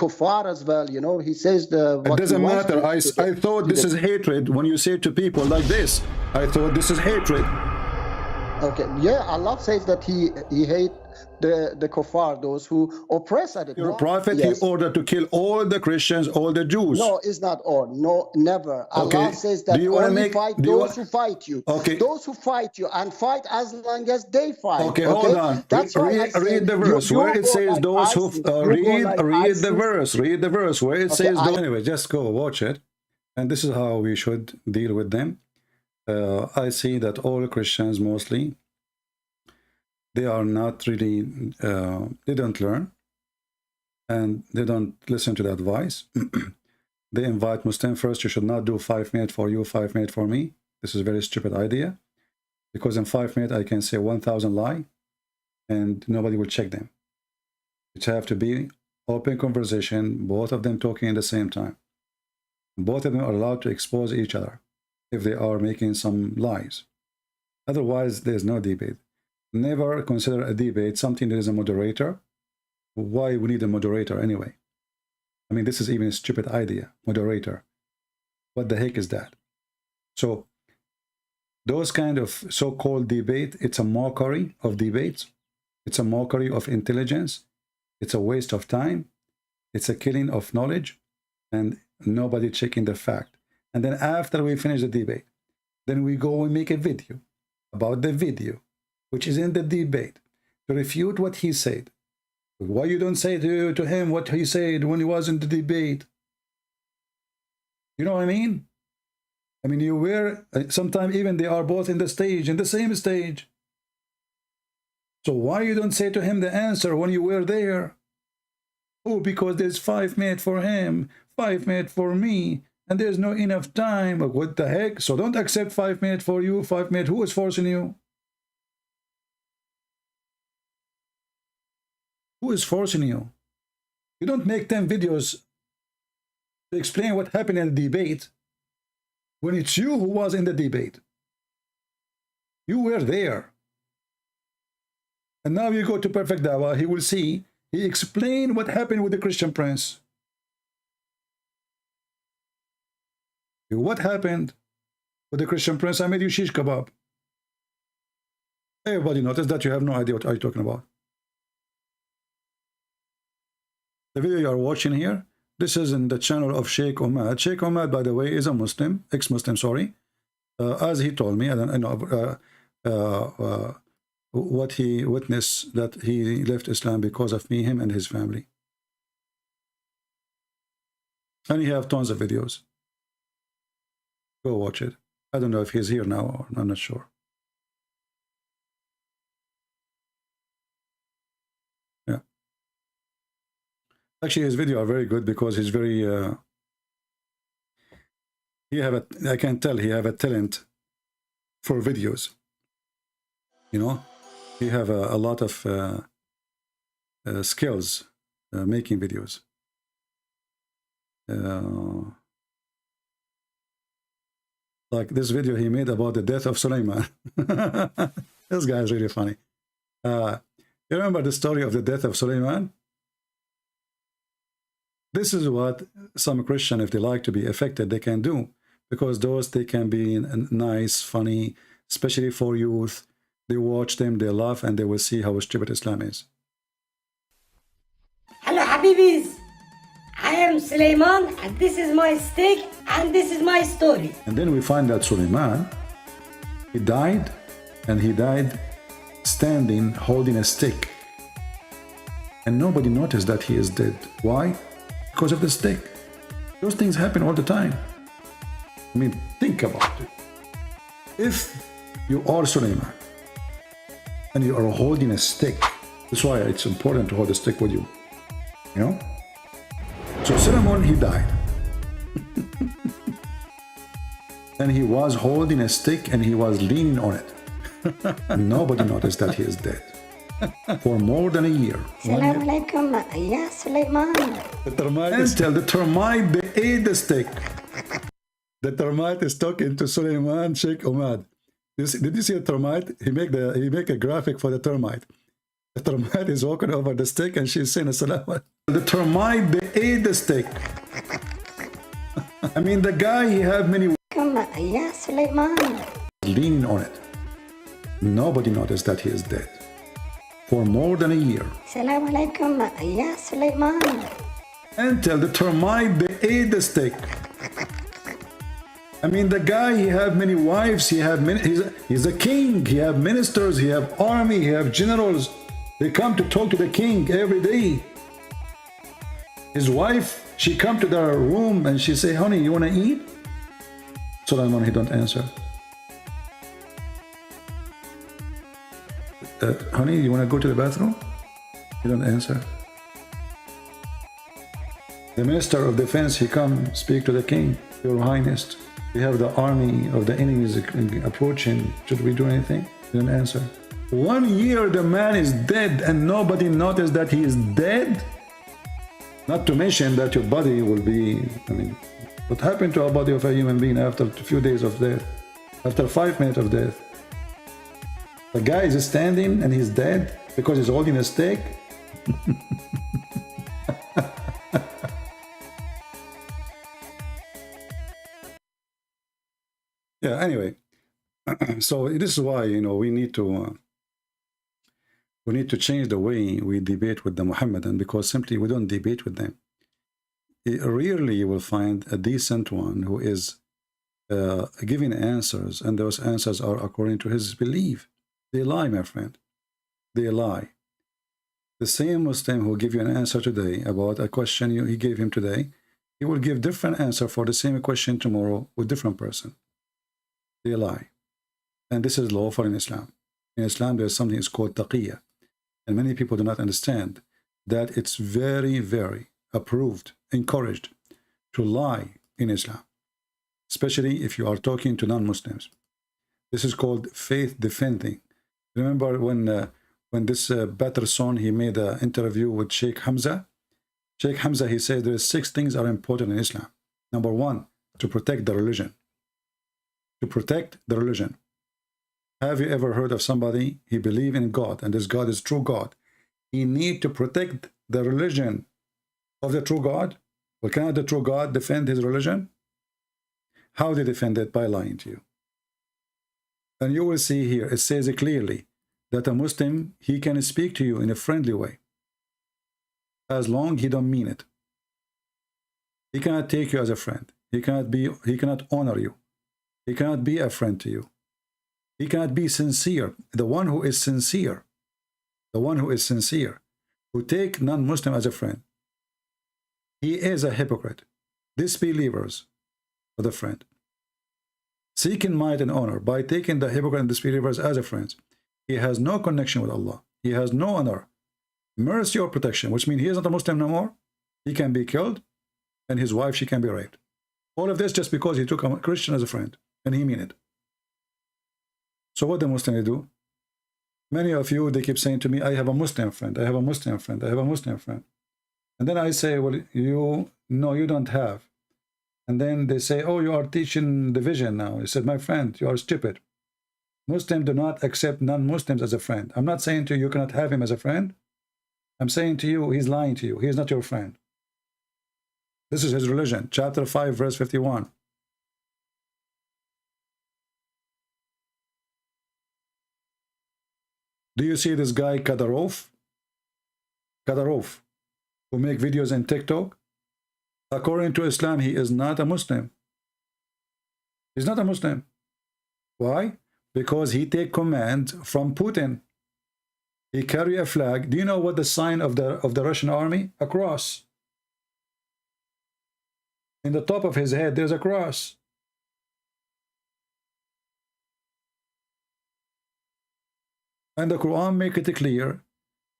kuffar as well. You know, he says it doesn't matter. I thought this is hatred when you say to people like this. I thought this is hatred. Okay, yeah, Allah says that he hates the kuffar, those who oppress at it. Your prophet, he ordered to kill all the Christians, all the Jews. No, it's not all. No, never. Allah says that only fight those who fight you. Okay. Those who fight you, and fight as long as they fight. Okay, hold on. That's read the verse where it says those who read the verse where it says those. Anyway, just go watch it, and this is how we should deal with them. I see that all Christians mostly, they are not really, they don't learn, and they don't listen to the advice. They invite Muslim first, you should not do 5 minutes for you, 5 minutes for me. This is a very stupid idea, because in 5 minutes I can say 1,000 lie, and nobody will check them. It have to be open conversation, both of them talking at the same time. Both of them are allowed to expose each other if they are making some lies. Otherwise, there's no debate. Never consider a debate something that is a moderator. Why we need a moderator anyway? I mean, this is even a stupid idea. Moderator. What the heck is that? So, those kind of so-called debate, it's a mockery of debates. It's a mockery of intelligence. It's a waste of time. It's a killing of knowledge. And nobody checking the fact. And then after we finish the debate, then we go and make a video about the video, which is in the debate, to refute what he said. Why you don't say to him what he said when he was in the debate? You know what I mean? I mean, you were, sometimes even they are both in the stage, in the same stage. So why you don't say to him the answer when you were there? Oh, because there's 5 minutes for him, 5 minutes for me, and there's no enough time. What the heck? So don't accept 5 minutes for you, 5 minutes. Who is forcing you? Who is forcing you? You don't make 10 videos to explain what happened in the debate when it's you who was in the debate. You were there. And now you go to Perfect Dawah, he will see, he explained what happened with the Christian Prince. What happened with the Christian Prince? I made you shish kebab. Everybody noticed that you have no idea what are you talking about. The video you are watching here, this is in the channel of Sheikh Omad. Sheikh Omad, by the way, is a Muslim, ex-Muslim, sorry. As he told me, I don't know what he witnessed, that he left Islam because of me, him, and his family. And he have tons of videos. Go watch it. I don't know if he's here now, or I'm not sure. Yeah. Actually, his videos are very good because he's very. I can tell he have a talent for videos. You know, he have a lot of skills making videos. Like this video he made about the death of Sulaiman. This guy is really funny. You remember the story of the death of Sulaiman? This is what some Christian, if they like to be affected, they can do, because those, they can be nice, funny, especially for youth. They watch them, they laugh, and they will see how stupid Islam is. Hello Habibis, I am Sulaiman, and this is my stick, and this is my story. And then we find that Sulaiman, he died, and he died standing, holding a stick. And nobody noticed that he is dead. Why? Because of the stick. Those things happen all the time. I mean, think about it. If you are Sulaiman, and you are holding a stick, that's why it's important to hold a stick with you. You know? So Sulaiman, he died. And he was holding a stick and he was leaning on it. And nobody noticed that he is dead. For more than a year. Assalamu alaikum, ya Sulaiman. Until the termite, they ate the stick. The termite is talking to Sulaiman, Sheikh Omad. Did you see a termite? He make a graphic for the termite. The termite is walking over the stick and she's saying Assalamu. The termite, they ate the stick. I mean, the guy, he have many. Ya Sulaiman. Leaning on it. Nobody noticed that he is dead. For more than a year. Assalamu alaikum, ya Sulaiman. Until the termite, they ate the stick. I mean, the guy, he have many wives, he's a king, he have ministers, he have army, he have generals. They come to talk to the king every day. His wife, she come to their room and she say, honey, you want to eat? Sulaiman, he don't answer. Honey, you want to go to the bathroom? He don't answer. The minister of defense, he come speak to the king, your highness. We have the army of the enemies approaching. Should we do anything? He didn't answer. 1 year the man is dead and nobody noticed that he is dead? Not to mention that your body will be, I mean, what happened to a body of a human being after a few days of death? After 5 minutes of death? The guy is standing and he's dead because he's holding a stick? Yeah, anyway, so this is why, you know, we need to change the way we debate with the Muhammadan, because simply we don't debate with them. Rarely you will find a decent one who is giving answers, and those answers are according to his belief. They lie, my friend. They lie. The same Muslim who give you an answer today about a question he gave him today, he will give different answer for the same question tomorrow with different person. They lie. And this is lawful in Islam. In Islam, there's something is called taqiyya. And many people do not understand that it's very, very approved, encouraged to lie in Islam, especially if you are talking to non-Muslims. This is called faith defending. Remember when this Patterson, he made an interview with Sheikh Hamza? Sheikh Hamza, he said there are 6 things are important in Islam. Number 1, to protect the religion. To protect the religion. Have you ever heard of somebody, he believe in God, and this God is true God. He need to protect the religion of the true God? Well, cannot the true God defend his religion? How they defend it? By lying to you. And you will see here, it says it clearly, that a Muslim, he can speak to you in a friendly way, as long he don't mean it. He cannot take you as a friend. He cannot honor you. He cannot be a friend to you. He cannot be sincere. The one who is sincere, who take non-Muslim as a friend, he is a hypocrite. Disbelievers for the friend. Seeking might and honor by taking the hypocrite and disbelievers as a friend. He has no connection with Allah. He has no honor, mercy or protection, which means he is not a Muslim no more. He can be killed, and his wife, she can be raped. All of this just because he took a Christian as a friend, and he mean it. So what the Muslims do? Many of you, they keep saying to me, I have a Muslim friend, I have a Muslim friend, I have a Muslim friend. And then I say, well, no, you don't have. And then they say, oh, you are teaching division now. I said, my friend, you are stupid. Muslims do not accept non-Muslims as a friend. I'm not saying to you, you cannot have him as a friend. I'm saying to you, he's lying to you. He is not your friend. This is his religion. Chapter 5, verse 51. Do you see this guy, Kadarov? Kadarov, who make videos in TikTok? According to Islam, he is not a Muslim. He's not a Muslim. Why? Because he take command from Putin. He carry a flag. Do you know what the sign of the Russian army? A cross. In the top of his head, there's a cross. And the Quran make it clear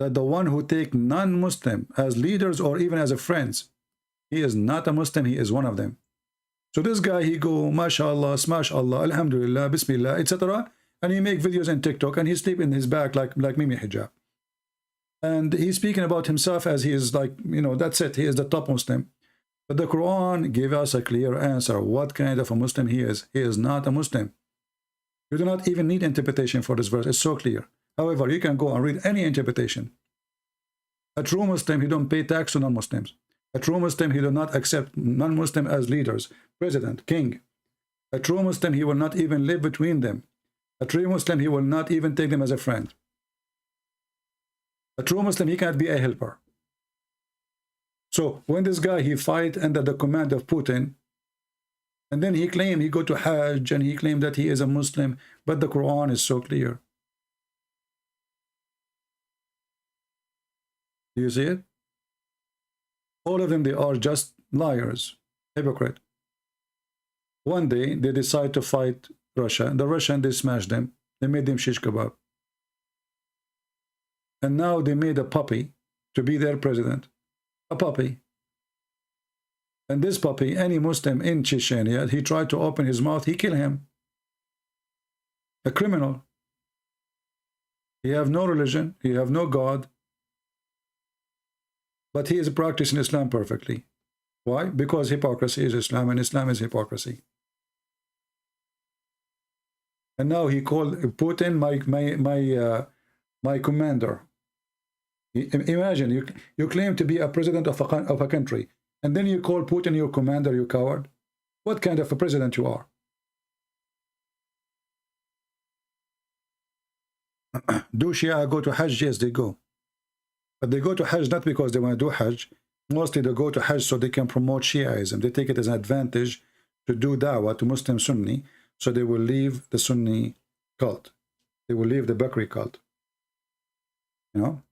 that the one who take non-Muslim as leaders or even as a friends, he is not a Muslim, he is one of them. So this guy, he go, mashallah, smashallah, alhamdulillah, bismillah, etc. And he make videos in TikTok and he sleep in his back like Mimi Hijab. And he's speaking about himself as he is like, you know, that's it, he is the top Muslim. But the Quran gave us a clear answer. What kind of a Muslim he is? He is not a Muslim. You do not even need interpretation for this verse. It's so clear. However, you can go and read any interpretation. A true Muslim, he don't pay tax to non-Muslims. A true Muslim, he do not accept non-Muslim as leaders, president, king. A true Muslim, he will not even live between them. A true Muslim, he will not even take them as a friend. A true Muslim, he cannot be a helper. So when this guy, he fight under the command of Putin, and then he claimed he go to Hajj and he claimed that he is a Muslim, but the Quran is so clear. Do you see it? All of them, they are just liars, hypocrite. One day, they decide to fight Russia. The Russians, they smashed them. They made them shish kebab. And now they made a puppy to be their president. A puppy. And this puppy, any Muslim in Chechnya, he tried to open his mouth, he killed him. A criminal. He have no religion, he have no God. But he is practicing Islam perfectly. Why? Because hypocrisy is Islam and Islam is hypocrisy. And now he called Putin my commander. Imagine, you claim to be a president of a country, and then you call Putin your commander, you coward. What kind of a president you are? Do Shia go to Hajj? Yes, they go. But they go to Hajj not because they want to do Hajj. Mostly they go to Hajj so they can promote Shiaism. They take it as an advantage to do da'wah to Muslim Sunni, so they will leave the Sunni cult. They will leave the Bakri cult. You know?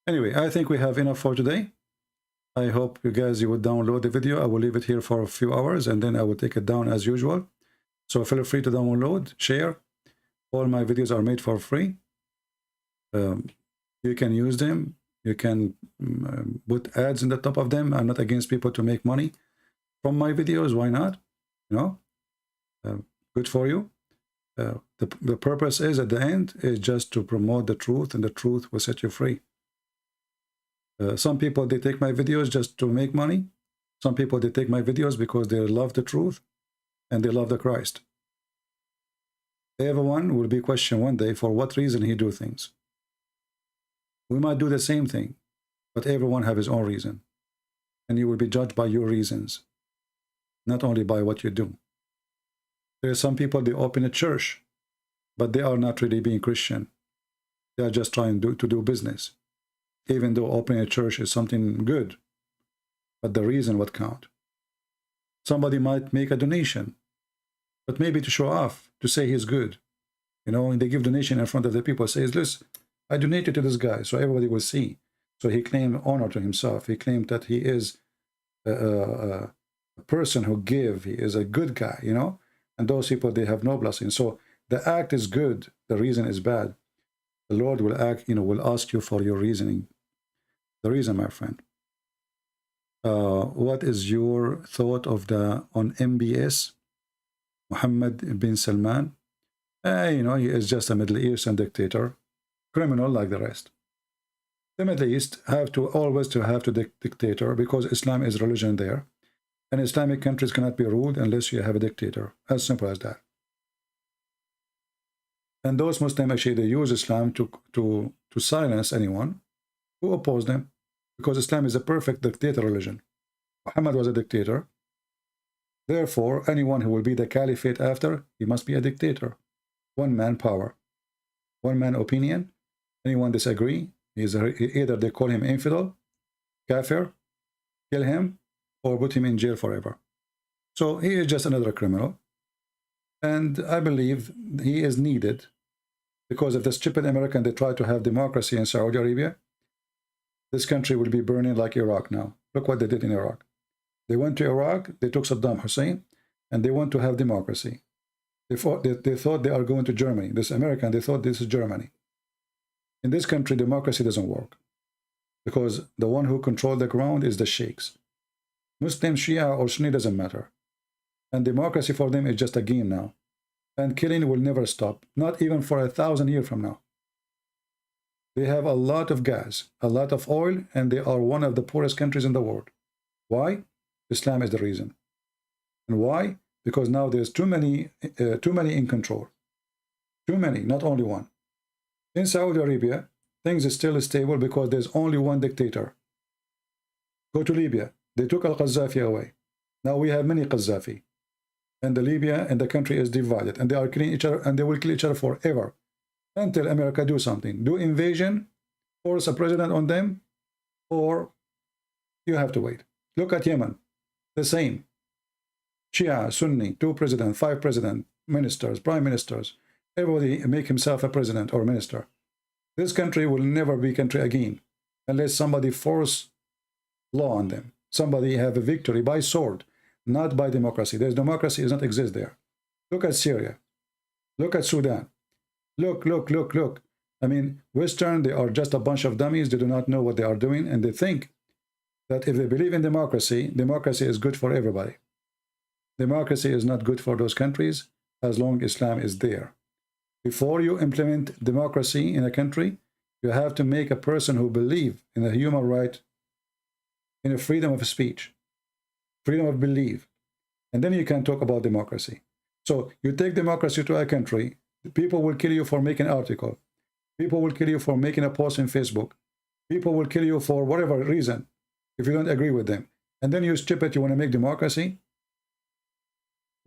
Anyway, I think we have enough for today. I hope you guys, you would download the video. I will leave it here for a few hours and then I will take it down as usual. So feel free to download, share. All my videos are made for free. You can use them. You can put ads in the top of them. I'm not against people to make money from my videos. Why not? You know, good for you. The purpose is at the end is just to promote the truth, and the truth will set you free. Some people, they take my videos just to make money. Some people, they take my videos because they love the truth and they love the Christ. Everyone will be questioned one day for what reason he do things. We might do the same thing, but everyone have his own reason. And you will be judged by your reasons, not only by what you do. There are some people, they open a church, but they are not really being Christian. They are just trying to do business. Even though opening a church is something good, but the reason what count. Somebody might make a donation, but maybe to show off, to say he's good. You know, and they give donation in front of the people, says, listen, I donated to this guy, so everybody will see. So he claimed honor to himself. He claimed that he is a person who give. He is a good guy, you know. And those people, they have no blessing. So the act is good. The reason is bad. The Lord will act, you know, will ask you for your reasoning. The reason, my friend. What is your thought of on MBS, Mohammed bin Salman? You know, he is just a Middle Eastern dictator, criminal like the rest. The Middle East always have to dictator because Islam is religion there, and Islamic countries cannot be ruled unless you have a dictator. As simple as that. And those Muslims actually, they use Islam to silence anyone who oppose them, because Islam is a perfect dictator religion. Muhammad was a dictator. Therefore, anyone who will be the caliphate after, he must be a dictator. One man power, one man opinion. Anyone disagree, either they call him infidel, kafir, kill him, or put him in jail forever. So he is just another criminal. And I believe he is needed because if the stupid American, they try to have democracy in Saudi Arabia, this country will be burning like Iraq now. Look what they did in Iraq. They went to Iraq, they took Saddam Hussein, and they want to have democracy. They thought they are going to Germany. This American, they thought this is Germany. In this country, democracy doesn't work because the one who controls the ground is the sheikhs. Muslim, Shia, or Sunni doesn't matter. And democracy for them is just a game now. And killing will never stop, not even for 1,000 years from now. They have a lot of gas, a lot of oil, and they are one of the poorest countries in the world. Why? Islam is the reason. And why? Because now there's too many in control. Too many, not only one. In Saudi Arabia, things are still stable because there's only one dictator. Go to Libya. They took Al-Qaddafi away. Now we have many Qaddafi. And the Libya and the country is divided. And they are killing each other, and they will kill each other forever. Until America do something. Do invasion, force a president on them, or you have to wait. Look at Yemen. The same. Shia, Sunni, 2 presidents, 5 presidents, ministers, prime ministers. Everybody make himself a president or minister. This country will never be country again unless somebody force law on them. Somebody have a victory by sword, not by democracy. There's democracy does not exist there. Look at Syria. Look at Sudan. Look. I mean, Western, they are just a bunch of dummies. They do not know what they are doing, and they think that if they believe in democracy, democracy is good for everybody. Democracy is not good for those countries as long as Islam is there. Before you implement democracy in a country, you have to make a person who believes in a human right, in a freedom of speech, freedom of belief, and then you can talk about democracy. So you take democracy to a country, people will kill you for making an article. People will kill you for making a post on Facebook. People will kill you for whatever reason if you don't agree with them. And then you stupid, you want to make democracy?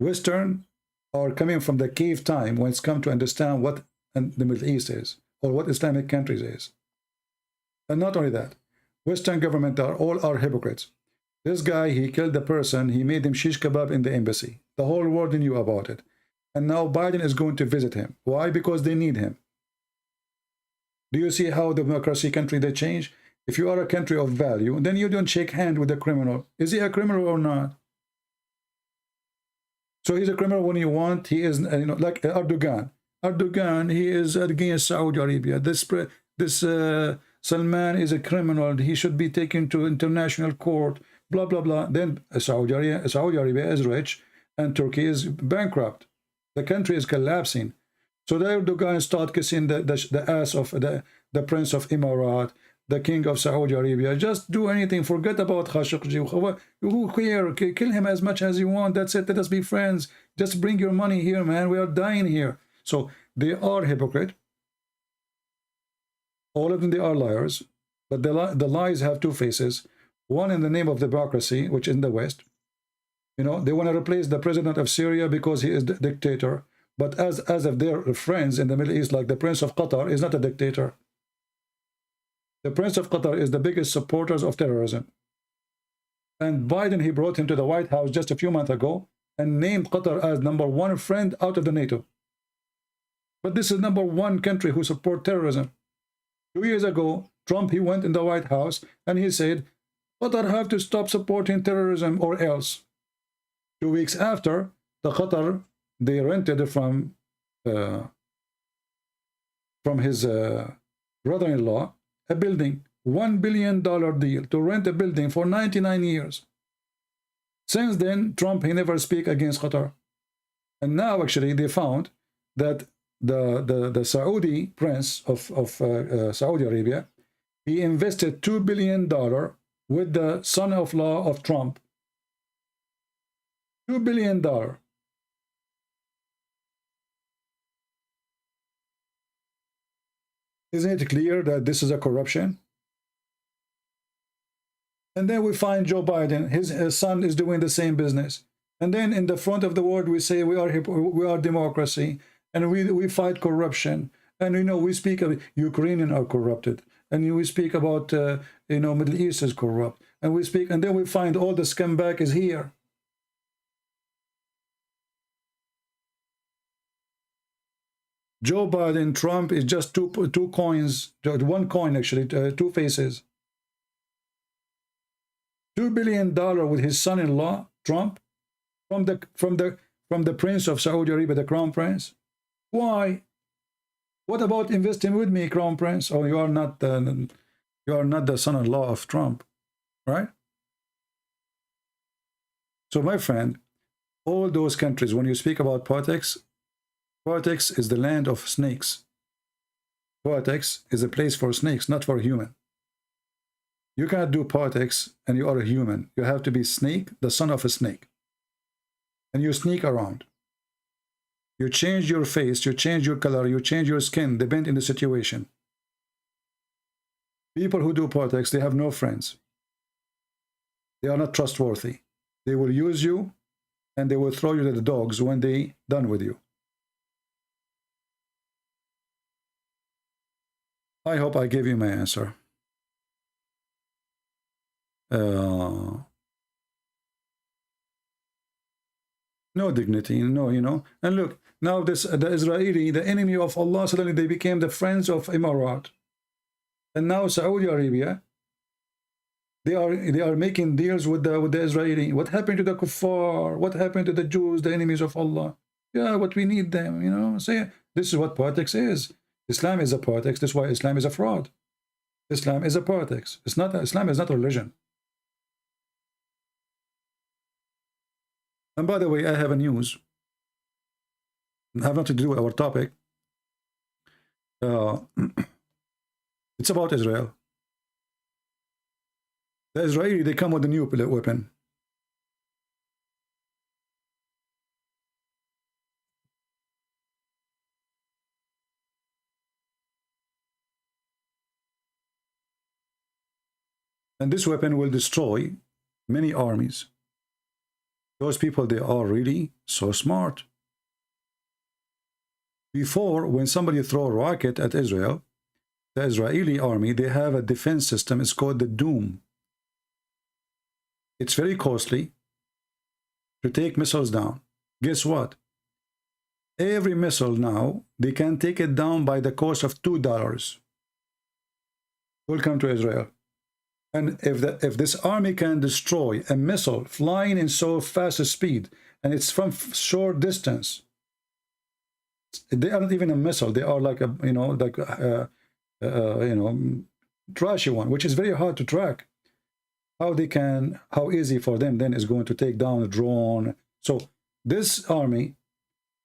Western are coming from the cave time when it's come to understand what the Middle East is, or what Islamic countries is. And not only that, Western government all are hypocrites. This guy, he killed the person, he made him shish kebab in the embassy. The whole world knew about it. And now Biden is going to visit him. Why? Because they need him. Do you see how the democracy country they change? If you are a country of value, then you don't shake hand with a criminal. Is he a criminal or not? So he's a criminal when you want. He is, you know, like Erdogan. Erdogan, he is against Saudi Arabia. This Salman is a criminal. He should be taken to international court. Blah blah blah. Then Saudi Arabia is rich, and Turkey is bankrupt. The country is collapsing. So the Erdogan start kissing the ass of the Prince of Emirat, the King of Saudi Arabia. Just do anything. Forget about Khashoggi. Who care? Kill him as much as you want. That's it. Let us be friends. Just bring your money here, man. We are dying here. So they are hypocrite. All of them, they are liars. But the lies have two faces. One in the name of democracy, which is in the West. You know, they want to replace the president of Syria because he is the dictator. But as of their friends in the Middle East, like the Prince of Qatar, is not a dictator. The Prince of Qatar is the biggest supporters of terrorism. And Biden, he brought him to the White House just a few months ago and named Qatar as #1 friend out of the NATO. But this is #1 country who support terrorism. 2 years ago, Trump, he went in the White House and he said, Qatar have to stop supporting terrorism or else. 2 weeks after, the Qatar, they rented from his brother-in-law a building, $1 billion deal to rent a building for 99 years. Since then, Trump, he never speak against Qatar. And now, actually, they found that the Saudi prince of Saudi Arabia, he invested $2 billion with the son-in-law of Trump. $2 billion. Isn't it clear that this is a corruption? And then we find Joe Biden, his son is doing the same business. And then in the front of the world, we say we are democracy, and we fight corruption. And, you know, we speak of Ukrainians are corrupted. And we speak about, you know, Middle East is corrupt. And we speak, and then we find all the scumbag is here. Joe Biden, Trump is just two coins, one coin actually, two faces. $2 billion with his son-in-law, Trump, from the Prince of Saudi Arabia, the Crown Prince. Why? What about investing with me, Crown Prince? Oh, you are not the son-in-law of Trump, right? So, my friend, all those countries, when you speak about politics is the land of snakes. Politics is a place for snakes, not for human. You cannot do politics and you are a human. You have to be snake, the son of a snake. And you sneak around. You change your face, you change your color, you change your skin, depending on the situation. People who do politics, they have no friends. They are not trustworthy. They will use you and they will throw you to the dogs when they're done with you. I hope I gave you my answer. No dignity, no, you know. And look, now the Israeli, the enemy of Allah, suddenly they became the friends of Emirat. And now Saudi Arabia, they are making deals with the Israeli. What happened to the kuffar? What happened to the Jews, the enemies of Allah? Yeah, but we need them, you know. Say, this is what politics is. Islam is a politics. That's why Islam is a fraud. Islam is a politics. Islam is not a religion. And by the way, I have a news. I have nothing to do with our topic. It's about Israel. The Israeli, they come with a new weapon. And this weapon will destroy many armies. Those people, they are really so smart. Before, when somebody throw a rocket at Israel, the Israeli army, they have a defense system. It's called the Doom. It's very costly to take missiles down. Guess what? Every missile now, they can take it down by the cost of $2. Will come to Israel. And if this army can destroy a missile flying in so fast a speed, and it's from short distance, they are not even a missile. They are like a, you know, like trashy one, which is very hard to track. How easy for them then is going to take down a drone. So this army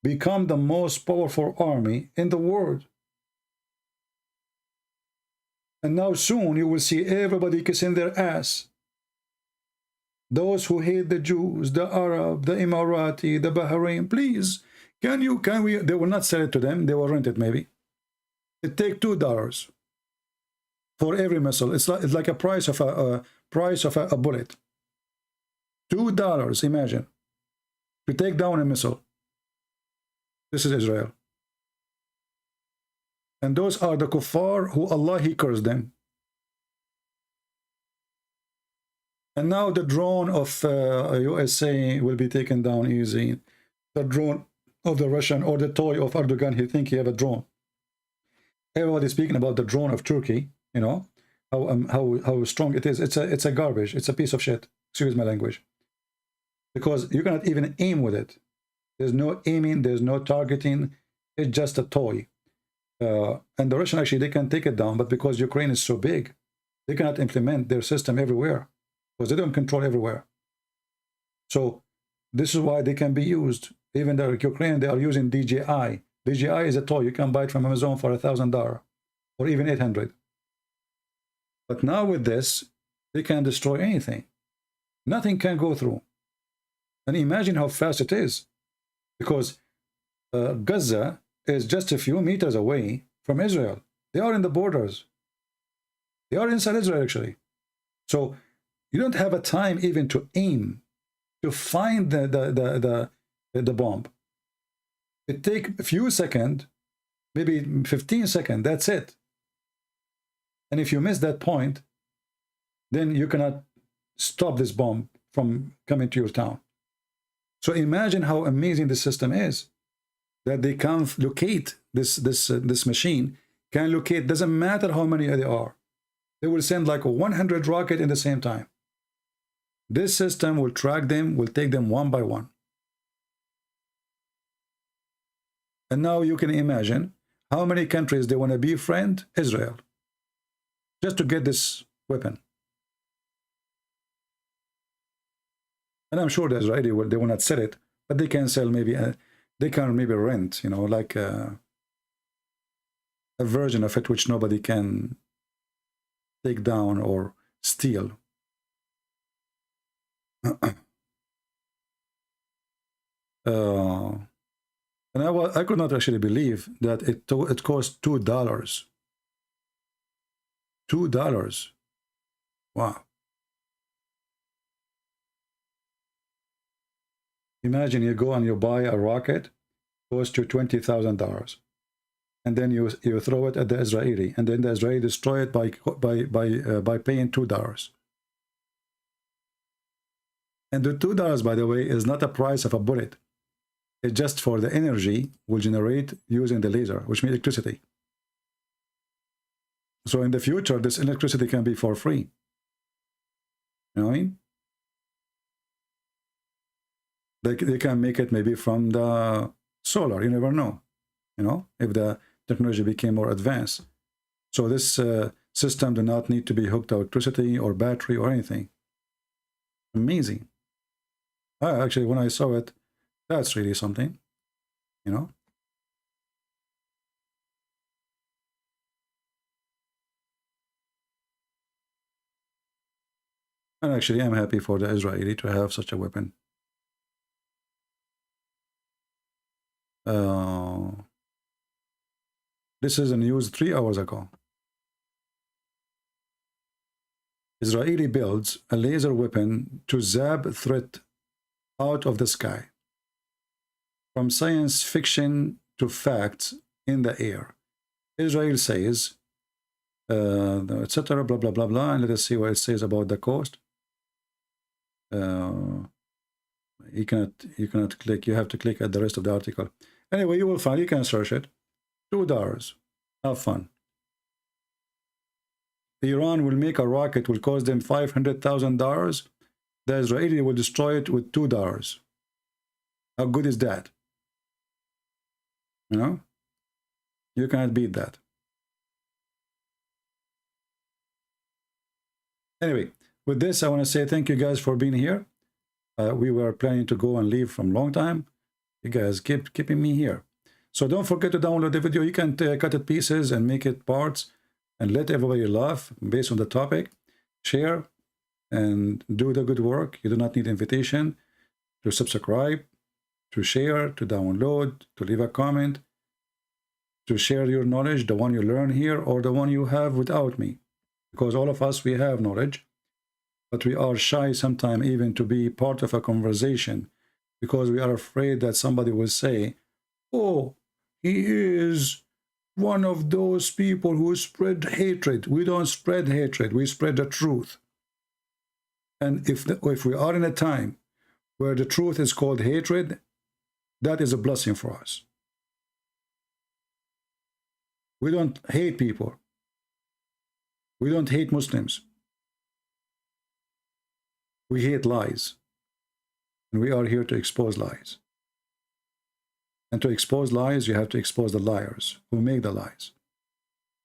become the most powerful army in the world. And now soon you will see everybody kissing their ass. Those who hate the Jews, the Arab, the Emirati, the Bahrain, please, can we, they will not sell it to them, they will rent it maybe. It take $2. for every missile. It's like a price of a bullet. $2, imagine, to take down a missile. This is Israel. And those are the kuffar who Allah, He cursed them. And now the drone of USA will be taken down easy. The drone of the Russian, or the toy of Erdogan, he think he have a drone. Everybody speaking about the drone of Turkey, you know, how strong it is. It's a garbage. It's a piece of shit. Excuse my language. Because you cannot even aim with it. There's no aiming. There's no targeting. It's just a toy. And the Russian, actually, they can take it down, but because Ukraine is so big, they cannot implement their system everywhere, because they don't control everywhere. So this is why they can be used. Even the Ukraine, they are using DJI. DJI is a toy. You can buy it from Amazon for $1,000 or even $800. But now with this, they can destroy anything. Nothing can go through. And imagine how fast it is, because Gaza is just a few meters away from Israel. They are in the borders. They are inside Israel, actually. So you don't have a time even to aim, to find the bomb. It takes a few seconds, maybe 15 seconds, that's it. And if you miss that point, then you cannot stop this bomb from coming to your town. So imagine how amazing this system is, that they can locate this machine, can locate, doesn't matter how many they are. They will send like 100 rockets in the same time. This system will track them, will take them one by one. And now you can imagine how many countries they want to befriend Israel just to get this weapon. And I'm sure the Israeli they will not sell it, but they can sell maybe, they can maybe rent, you know, like a version of it which nobody can take down or steal. And I could not actually believe that it cost $2. $2. Wow. Imagine you go and you buy a rocket, costs you $20,000, and then you throw it at the Israeli, and then the Israeli destroy it by paying $2. And the $2, by the way, is not the price of a bullet. It's just for the energy will generate using the laser, which means electricity. So in the future, this electricity can be for free. You know what I mean? They can make it maybe from the solar. You never know, you know, if the technology became more advanced. So this system do not need to be hooked to electricity or battery or anything. Amazing. Actually, when I saw it, that's really something, you know. And actually, I'm happy for the Israeli to have such a weapon. This is a news 3 hours ago. Israeli builds a laser weapon to zap threat out of the sky. From science fiction to facts in the air. Israel says, etc. Blah blah blah blah. And let us see what it says about the cost. You cannot click. You have to click at the rest of the article. Anyway, you will find. You can search it. $2. Have fun. Iran will make a rocket will cost them $500,000. The Israeli will destroy it with $2. How good is that? You know, you cannot beat that. Anyway, with this, I want to say thank you guys for being here. We were planning to go and leave from long time. You guys keeping me here. So don't forget to download the video. You can cut it pieces and make it parts and let everybody laugh based on the topic. Share and do the good work. You do not need invitation to subscribe, to share, to download, to leave a comment, to share your knowledge, the one you learn here or the one you have without me. because all of us, we have knowledge, but we are shy sometimes even to be part of a conversation because we are afraid that somebody will say, oh, he is one of those people who spread hatred. We don't spread hatred. We spread the truth. And if we are in a time where the truth is called hatred, that is a blessing for us. We don't hate people. We don't hate Muslims. We hate lies. And we are here to expose lies. And to expose lies, you have to expose the liars who make the lies.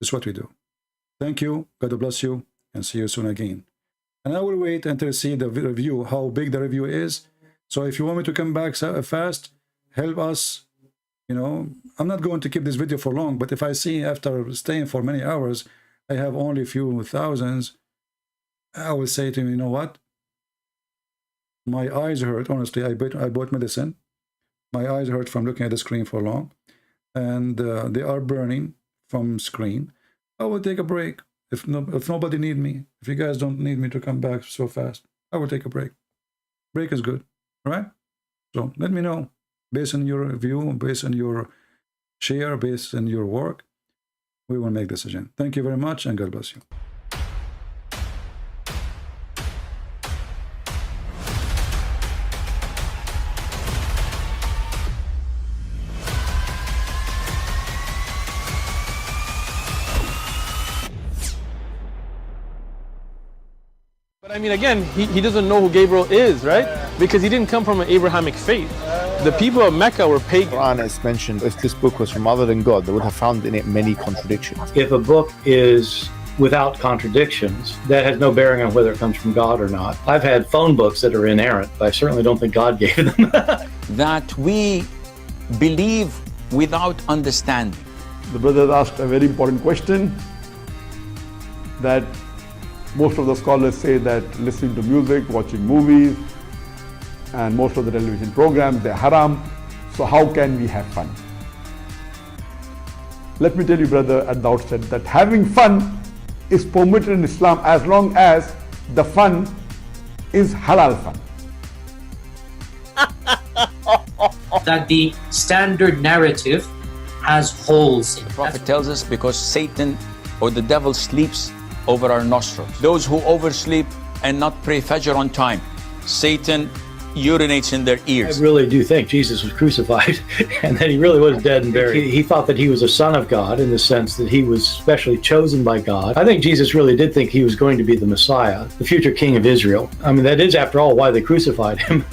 That's what we do. Thank you. God bless you. And see you soon again. And I will wait until see the review, how big the review is. So if you want me to come back fast, help us. You know, I'm not going to keep this video for long, but if I see after staying for many hours, I have only a few thousands, I will say to him, you know what? My eyes hurt. Honestly, I bought medicine. My eyes hurt from looking at the screen for long. And they are burning from screen. I will take a break. If nobody need me, if you guys don't need me to come back so fast, I will take a break. Break is good, all right? So let me know, based on your review, based on your share, based on your work, we will make decision. Thank you very much, and God bless you. But I mean, again, he doesn't know who Gabriel is, right? Because he didn't come from an Abrahamic faith. The people of Mecca were pagan. Quran is mentioned, if this book was from other than God, they would have found in it many contradictions. If a book is without contradictions, that has no bearing on whether it comes from God or not. I've had phone books that are inerrant, but I certainly don't think God gave them. That we believe without understanding. The brother asked a very important question, that most of the scholars say that listening to music, watching movies, and most of the television programs, they're haram. So how can we have fun? Let me tell you, brother, at the outset, that having fun is permitted in Islam as long as the fun is halal fun. That the standard narrative has holes in it. The Prophet tells us because Satan or the devil sleeps over our nostrils. Those who oversleep and not pray Fajr on time, Satan urinates in their ears. I really do think Jesus was crucified and that he really was dead and buried. He thought that he was a son of God in the sense that he was specially chosen by God. I think Jesus really did think he was going to be the Messiah, the future king of Israel. I mean, that is, after all, why they crucified him.